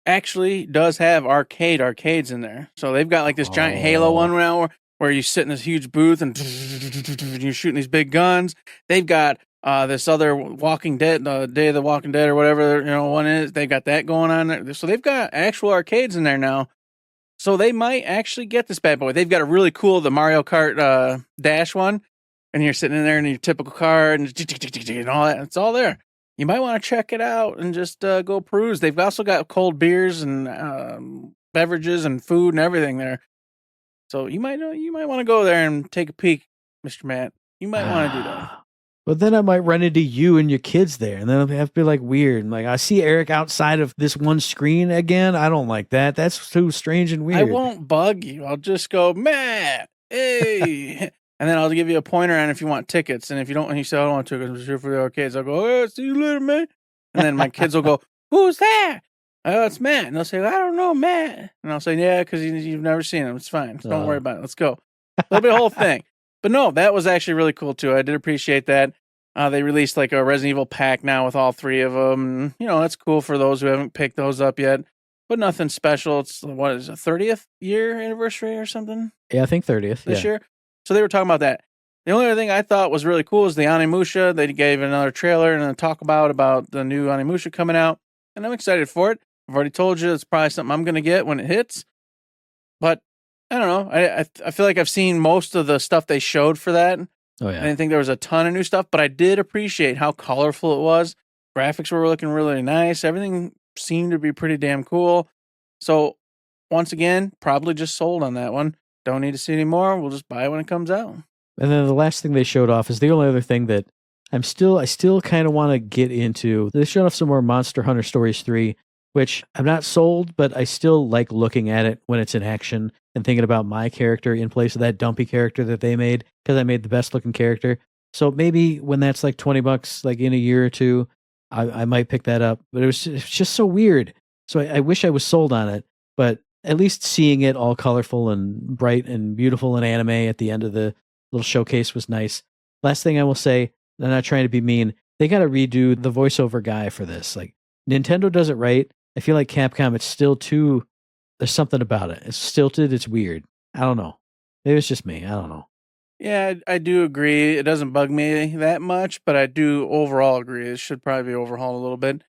actually does have arcades in there. So they've got like this giant Halo one now where you sit in this huge booth and you're shooting these big guns. They've got this other Walking Dead, Day of the Walking Dead or whatever, one is. They've got that going on there. So they've got actual arcades in there now. So they might actually get this bad boy. They've got a really cool, the Mario Kart Dash one. And you're sitting in there in your typical car and all that. It's all there. You might want to check it out and just go peruse. They've also got cold beers and beverages and food and everything there. So you might want to go there and take a peek, Mr. Matt. You might want to do that. But then I might run into you and your kids there, and then it'll have to be like weird. Like I see Eric outside of this one screen again. I don't like that. That's too strange and weird. I won't bug you. I'll just go, Matt, hey. And then I'll give you a pointer on if you want tickets. And if you don't, and you say, I don't want tickets, I'm here for the arcades. I'll go, oh, see you later, man. And then my kids will go, who's that? Oh, it's Matt. And they'll say, I don't know, Matt. And I'll say, yeah, because you've never seen him. It's fine. Don't worry about it. Let's go. That'll be a whole thing. But no, that was actually really cool, too. I did appreciate that. They released like a Resident Evil pack now with all three of them. That's cool for those who haven't picked those up yet. But nothing special. It's, what is it, 30th year anniversary or something? Yeah, I think 30th. This year. So they were talking about that. The only other thing I thought was really cool is the Onimusha. They gave another trailer and a talk about the new Onimusha coming out. And I'm excited for it. I've already told you it's probably something I'm going to get when it hits. But I don't know. I feel like I've seen most of the stuff they showed for that. Oh, yeah. I didn't think there was a ton of new stuff, but I did appreciate how colorful it was. Graphics were looking really nice. Everything seemed to be pretty damn cool. So once again, probably just sold on that one. Don't need to see any more. We'll just buy it when it comes out. And then the last thing they showed off is the only other thing that I still kind of want to get into. They showed off some more Monster Hunter Stories 3, which I'm not sold, but I still like looking at it when it's in action and thinking about my character in place of that dumpy character that they made, because I made the best looking character. So maybe when that's like $20, like in a year or two, I might pick that up. But it's just so weird. So I wish I was sold on it, but at least seeing it all colorful and bright and beautiful and anime at the end of the little showcase was nice. Last thing I will say, I'm not trying to be mean, they got to redo the voiceover guy for this. Like, Nintendo does it right. I feel like Capcom, it's still there's something about it. It's stilted. It's weird. I don't know. Maybe it's just me. I don't know. Yeah, I do agree. It doesn't bug me that much, but I do overall agree. It should probably be overhauled a little bit.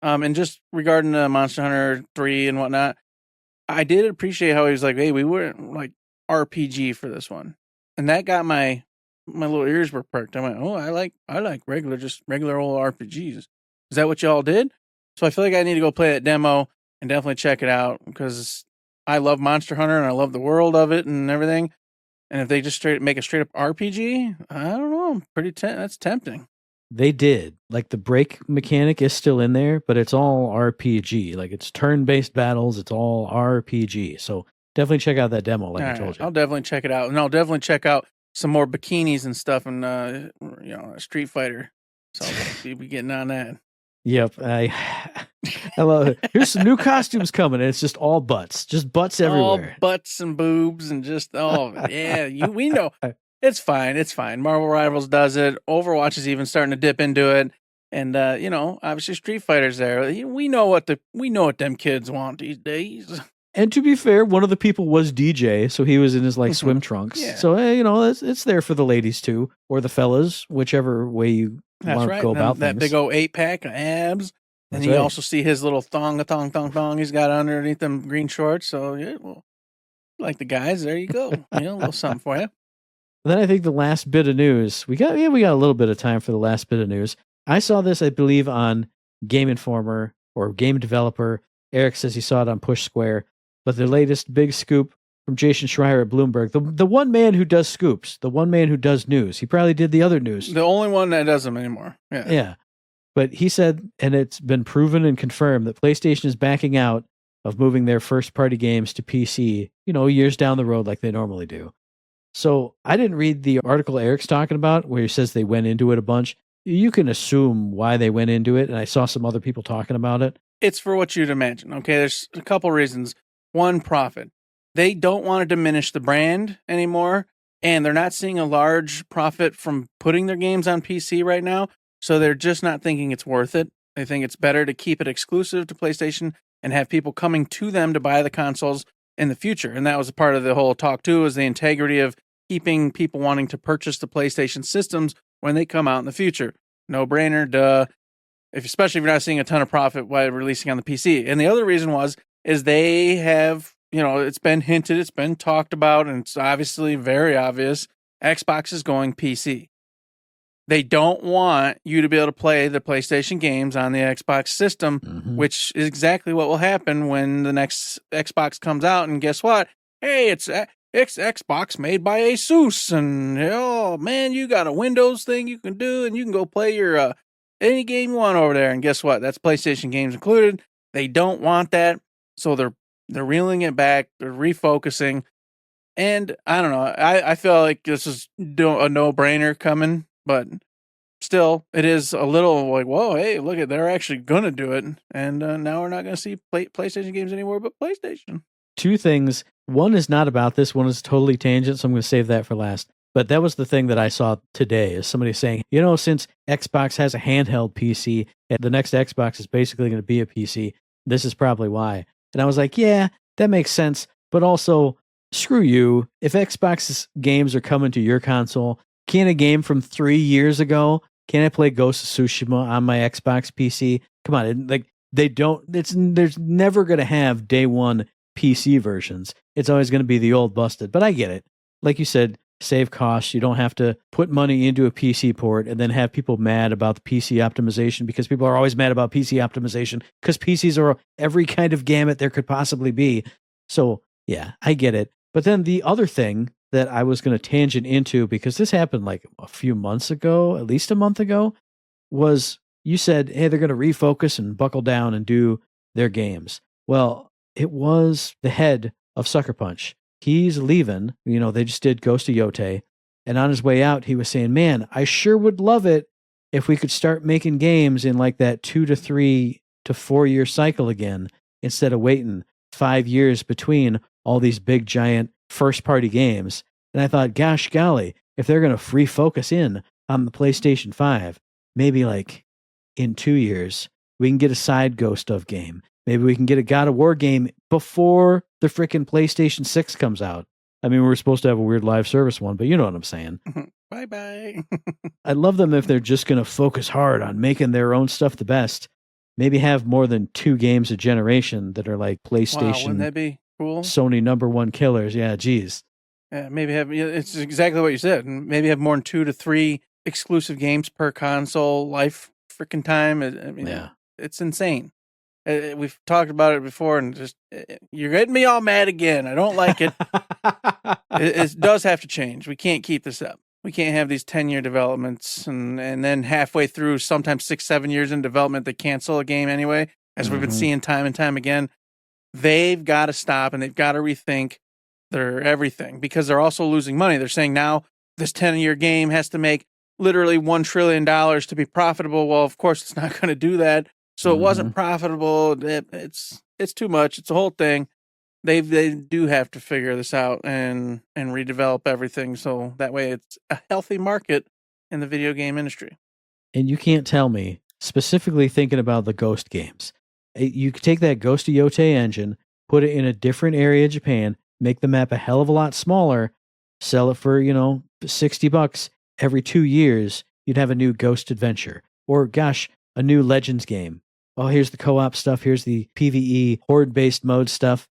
And just regarding the Monster Hunter 3 and whatnot, I did appreciate how he was like, hey, we weren't like RPG for this one. And that got my my little ears were perked. I went, oh, I like regular old RPGs. Is that what y'all did? So I feel like I need to go play that demo and definitely check it out because I love Monster Hunter and I love the world of it and everything. And if they just make a straight up RPG, I don't know. That's tempting. They did. Like the break mechanic is still in there, but it's all RPG. Like it's turn-based battles. It's all RPG. So definitely check out that demo, like I told you. I'll definitely check it out. And I'll definitely check out some more bikinis and stuff and, Street Fighter. So I'll be getting on that. Yep. I love it. Here's some new costumes coming, and it's just all butts. Just butts everywhere. All butts and boobs and just, we know. It's fine. It's fine. Marvel Rivals does it. Overwatch is even starting to dip into it. And, obviously Street Fighter's there. We know what them kids want these days. And to be fair, one of the people was DJ, so he was in his swim trunks. Yeah. So, it's there for the ladies too, or the fellas, whichever way you want to go about that things. big old 8-pack of abs. And you also see his little thong he's got underneath them green shorts. So, yeah, well, like the guys, there you go. A little something for you. Then I think the last bit of news, we got a little bit of time for the last bit of news. I saw this, I believe, on Game Informer or Game Developer. Eric says he saw it on Push Square. But the latest big scoop from Jason Schreier at Bloomberg, the one man who does scoops, the one man who does news. He probably did the other news. The only one that does them anymore. Yeah. Yeah. But he said, and it's been proven and confirmed, that PlayStation is backing out of moving their first-party games to PC, years down the road like they normally do. So I didn't read the article Eric's talking about where he says they went into it a bunch. You can assume why they went into it, and I saw some other people talking about it. It's for what you'd imagine, okay? There's a couple reasons. One, profit. They don't want to diminish the brand anymore, and they're not seeing a large profit from putting their games on PC right now, so they're just not thinking it's worth it. They think it's better to keep it exclusive to PlayStation and have people coming to them to buy the consoles in the future. And that was a part of the whole talk, too, is the integrity of keeping people wanting to purchase the PlayStation systems when they come out in the future. No brainer, duh. Especially if you're not seeing a ton of profit while releasing on the PC. And the other reason is they have, it's been hinted, it's been talked about, and it's obviously very obvious, Xbox is going PC. They don't want you to be able to play the PlayStation games on the Xbox system, which is exactly what will happen when the next Xbox comes out. And guess what? Hey, it's Xbox made by Asus, and oh man, you got a Windows thing you can do, and you can go play your any game you want over there. And guess what? That's PlayStation games included. They don't want that, so they're reeling it back. They're refocusing, and I don't know. I feel like this is a no-brainer coming, but still, it is a little like, whoa, hey, look at, they're actually gonna do it, and now we're not gonna see PlayStation games anymore, but PlayStation. Two things. One is not about this. One is totally tangent, so I'm going to save that for last. But that was the thing that I saw today, is somebody saying, since Xbox has a handheld PC, and the next Xbox is basically going to be a PC, this is probably why. And I was like, yeah, that makes sense. But also, screw you. If Xbox's games are coming to your console, can a game from 3 years ago, can I play Ghost of Tsushima on my Xbox PC? Come on, there's never going to have day one PC versions. It's always going to be the old busted, but I get it. Like you said, save costs. You don't have to put money into a PC port and then have people mad about the PC optimization, because people are always mad about PC optimization because PCs are every kind of gamut there could possibly be. So yeah, I get it. But then the other thing that I was going to tangent into, because this happened like a few months ago, at least a month ago, was you said, hey, they're going to refocus and buckle down and do their games. Well, it was the head of Sucker Punch. He's leaving. They just did Ghost of Yote. And on his way out, he was saying, man, I sure would love it if we could start making games in like that 2 to 3 to 4 year cycle again, instead of waiting 5 years between all these big, giant first party games. And I thought, gosh, golly, if they're going to refocus in on the PlayStation 5, maybe like in 2 years, we can get a side Ghost of game. Maybe we can get a God of War game before the frickin' PlayStation 6 comes out. I mean, we're supposed to have a weird live service one, but you know what I'm saying. Bye-bye. I'd love them if they're just going to focus hard on making their own stuff the best. Maybe have more than 2 games a generation that are like PlayStation. Wow, wouldn't that be cool? Sony #1 killers. Yeah, geez. Maybe have, it's exactly what you said. Maybe have more than 2 to 3 exclusive games per console life freaking time. I mean, Yeah. it's insane. We've talked about it before, and just you're getting me all mad again. I don't like it. It does have to change. We can't keep this up. We can't have these 10-year developments and then halfway through, sometimes 6-7 years in development, they cancel a game anyway, as we've been seeing time and time again. They've got to stop, and they've got to rethink their everything, because they're also losing money. They're saying now this 10-year game has to make literally $1 trillion to be profitable. Well, of course, it's not going to do that. So it wasn't profitable. It's too much. It's a whole thing. They do have to figure this out and redevelop everything, so that way it's a healthy market in the video game industry. And you can't tell me, specifically thinking about the Ghost games, you could take that Ghost of Yote engine, put it in a different area of Japan, make the map a hell of a lot smaller, sell it for, $60 every 2 years, you'd have a new Ghost adventure. Or, gosh, a new Legends game. Oh, here's the co-op stuff, here's the PvE horde-based mode stuff.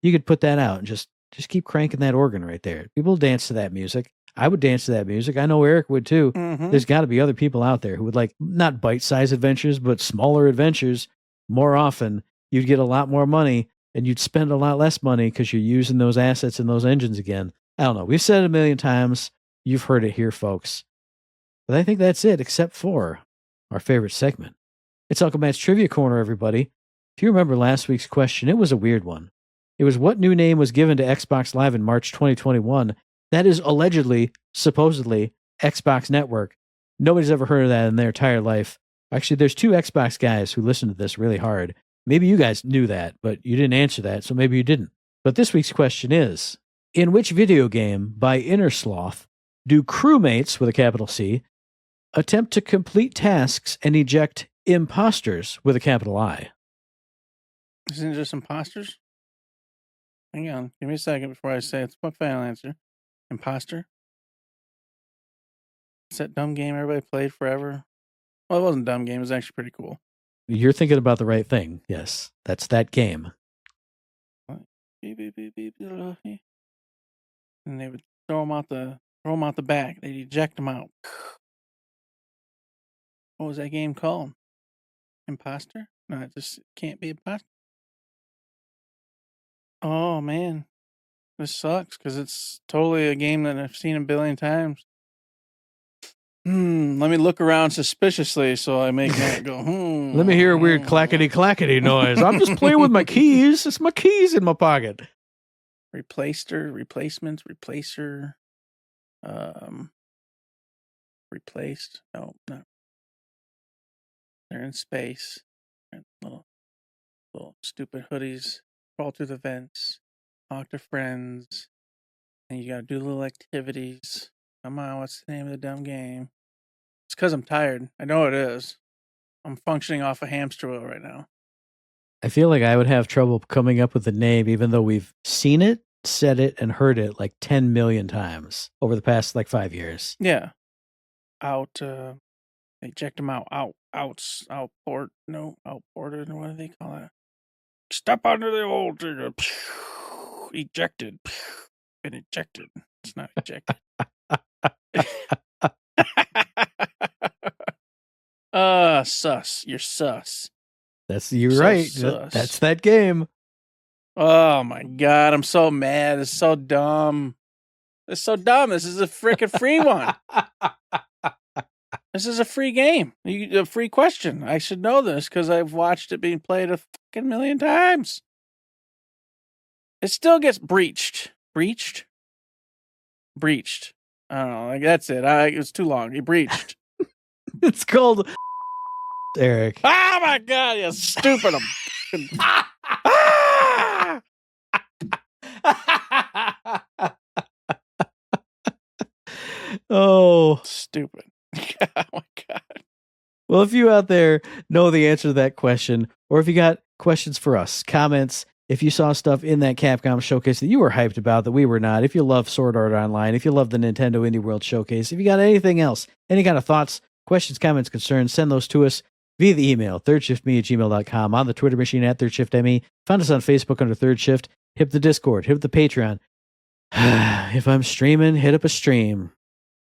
You could put that out and just keep cranking that organ right there. People dance to that music. I would dance to that music. I know Eric would too. There's got to be other people out there who would like not bite-sized adventures, but smaller adventures more often. You'd get a lot more money, and you'd spend a lot less money because you're using those assets and those engines again. I don't know. We've said it a million times. You've heard it here, folks. But I think that's it, except for our favorite segment. It's Uncle Matt's Trivia Corner, everybody. If you remember last week's question, it was a weird one. It was what new name was given to Xbox Live in March 2021? That is allegedly, supposedly, Xbox Network. Nobody's ever heard of that in their entire life. Actually, there's 2 Xbox guys who listen to this really hard. Maybe you guys knew that, but you didn't answer that, so maybe you didn't. But this week's question is, in which video game by Inner Sloth do crewmates, with a capital C, attempt to complete tasks and eject imposters, with a capital I? Isn't it just imposters? Hang on. Give me a second before I say it's my final answer. Imposter? It's that dumb game everybody played forever. Well, it wasn't a dumb game. It was actually pretty cool. You're thinking about the right thing. Yes, that's that game. Beep, beep, beep, beep, and they would throw them out the back. They'd eject them out. What was that game called? Imposter? No, it just can't be imposter. Oh man, this sucks because it's totally a game that I've seen a billion times. Let me look around suspiciously so I make that go, Let me hear a weird clackety noise. I'm just playing with my keys. It's my keys in my pocket. Replacement, replacer, replaced. No, not. They're in space. Little stupid hoodies. Crawl through the vents. Talk to friends. And you gotta do little activities. Come on, what's the name of the dumb game? It's because I'm tired. I know it is. I'm functioning off a hamster wheel right now. I feel like I would have trouble coming up with the name, even though we've seen it, said it, and heard it like 10 million times over the past 5 years. Yeah. Eject them outported. What do they call it? Step under the old ejected. Been ejected. It's not ejected. Sus. You're sus. You're so right. Sus. That's that game. Oh my god, I'm so mad. It's so dumb. This is a freaking free one. This is a free game. A free question. I should know this because I've watched it being played a fucking million times. It still gets breached. Breached? I don't know. That's it. It was too long. He breached. It's called Eric. Oh my god, you stupid. Oh. Stupid. Oh my god. Well, if you out there know the answer to that question, or if you got questions for us, comments, if you saw stuff in that Capcom showcase that you were hyped about that we were not, if you love Sword Art Online, if you love the Nintendo Indie World Showcase, if you got anything else, any kind of thoughts, questions, comments, concerns, send those to us via the email, thirdshiftme@gmail.com, on the Twitter machine @ThirdShiftME. Find us on Facebook under Third Shift. Hit the Discord, hit the Patreon. If I'm streaming, hit up a stream.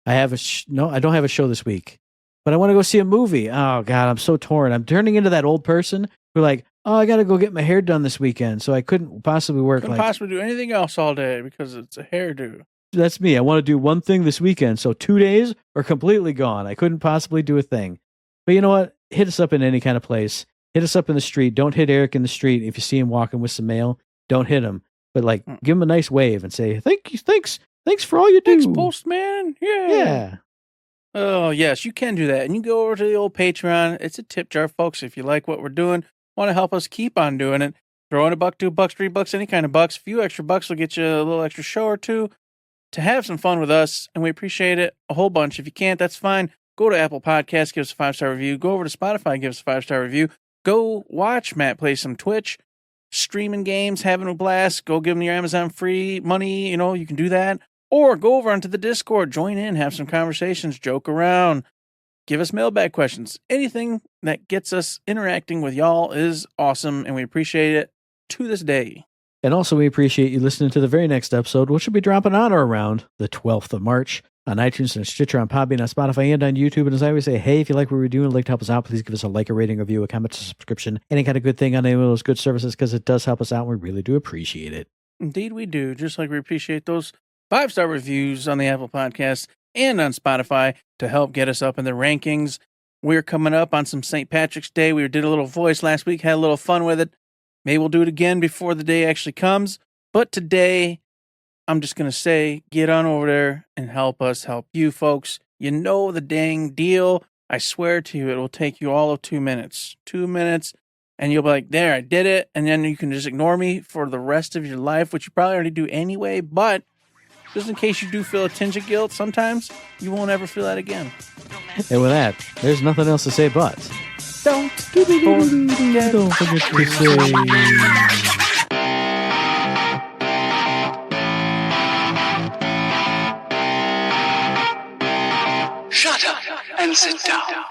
I have no, I don't have a show this week, but I want to go see a movie. Oh God, I'm so torn. I'm turning into that old person who like, oh, I got to go get my hair done this weekend, so I couldn't possibly work. Couldn't possibly do anything else all day because it's a hairdo. That's me. I want to do one thing this weekend, so 2 days are completely gone. I couldn't possibly do a thing. But you know what? Hit us up in any kind of place. Hit us up in the street. Don't hit Eric in the street if you see him walking with some mail. Don't hit him, but like give him a nice wave and say thanks for all you do. Thanks, postman. Yeah. Oh yes, you can do that, and you go over to the old Patreon. It's a tip jar, folks. If you like what we're doing, want to help us keep on doing it, throw in $1, $2, $3, any kind of bucks. A few extra bucks will get you a little extra show or two to have some fun with us, and we appreciate it a whole bunch. If you can't, that's fine. Go to Apple Podcasts, give us a 5-star review. Go over to Spotify, give us a 5-star review. Go watch Matt play some Twitch, streaming games, having a blast. Go give him your Amazon free money. You can do that. Or go over onto the Discord, join in, have some conversations, joke around, give us mailbag questions. Anything that gets us interacting with y'all is awesome, and we appreciate it to this day. And also, we appreciate you listening to the very next episode, which will be dropping on or around the 12th of March on iTunes and Stitcher, on Podbean, on Spotify, and on YouTube. And as I always say, hey, if you like what we're doing and like to help us out, please give us a like, a rating, a review, a comment, a subscription, any kind of good thing on any of those good services, because it does help us out, and we really do appreciate it. Indeed we do, just like we appreciate those 5-star reviews on the Apple Podcasts and on Spotify to help get us up in the rankings. We're coming up on some St. Patrick's Day. We did a little voice last week, had a little fun with it. Maybe we'll do it again before the day actually comes. But today, I'm just going to say, get on over there and help us help you folks. You know the dang deal. I swear to you, it will take you all of 2 minutes. 2 minutes, and you'll be like, there, I did it. And then you can just ignore me for the rest of your life, which you probably already do anyway. But just in case you do feel a tinge of guilt, sometimes you won't ever feel that again. And with that, there's nothing else to say but... Don't forget to say... Shut up and sit down.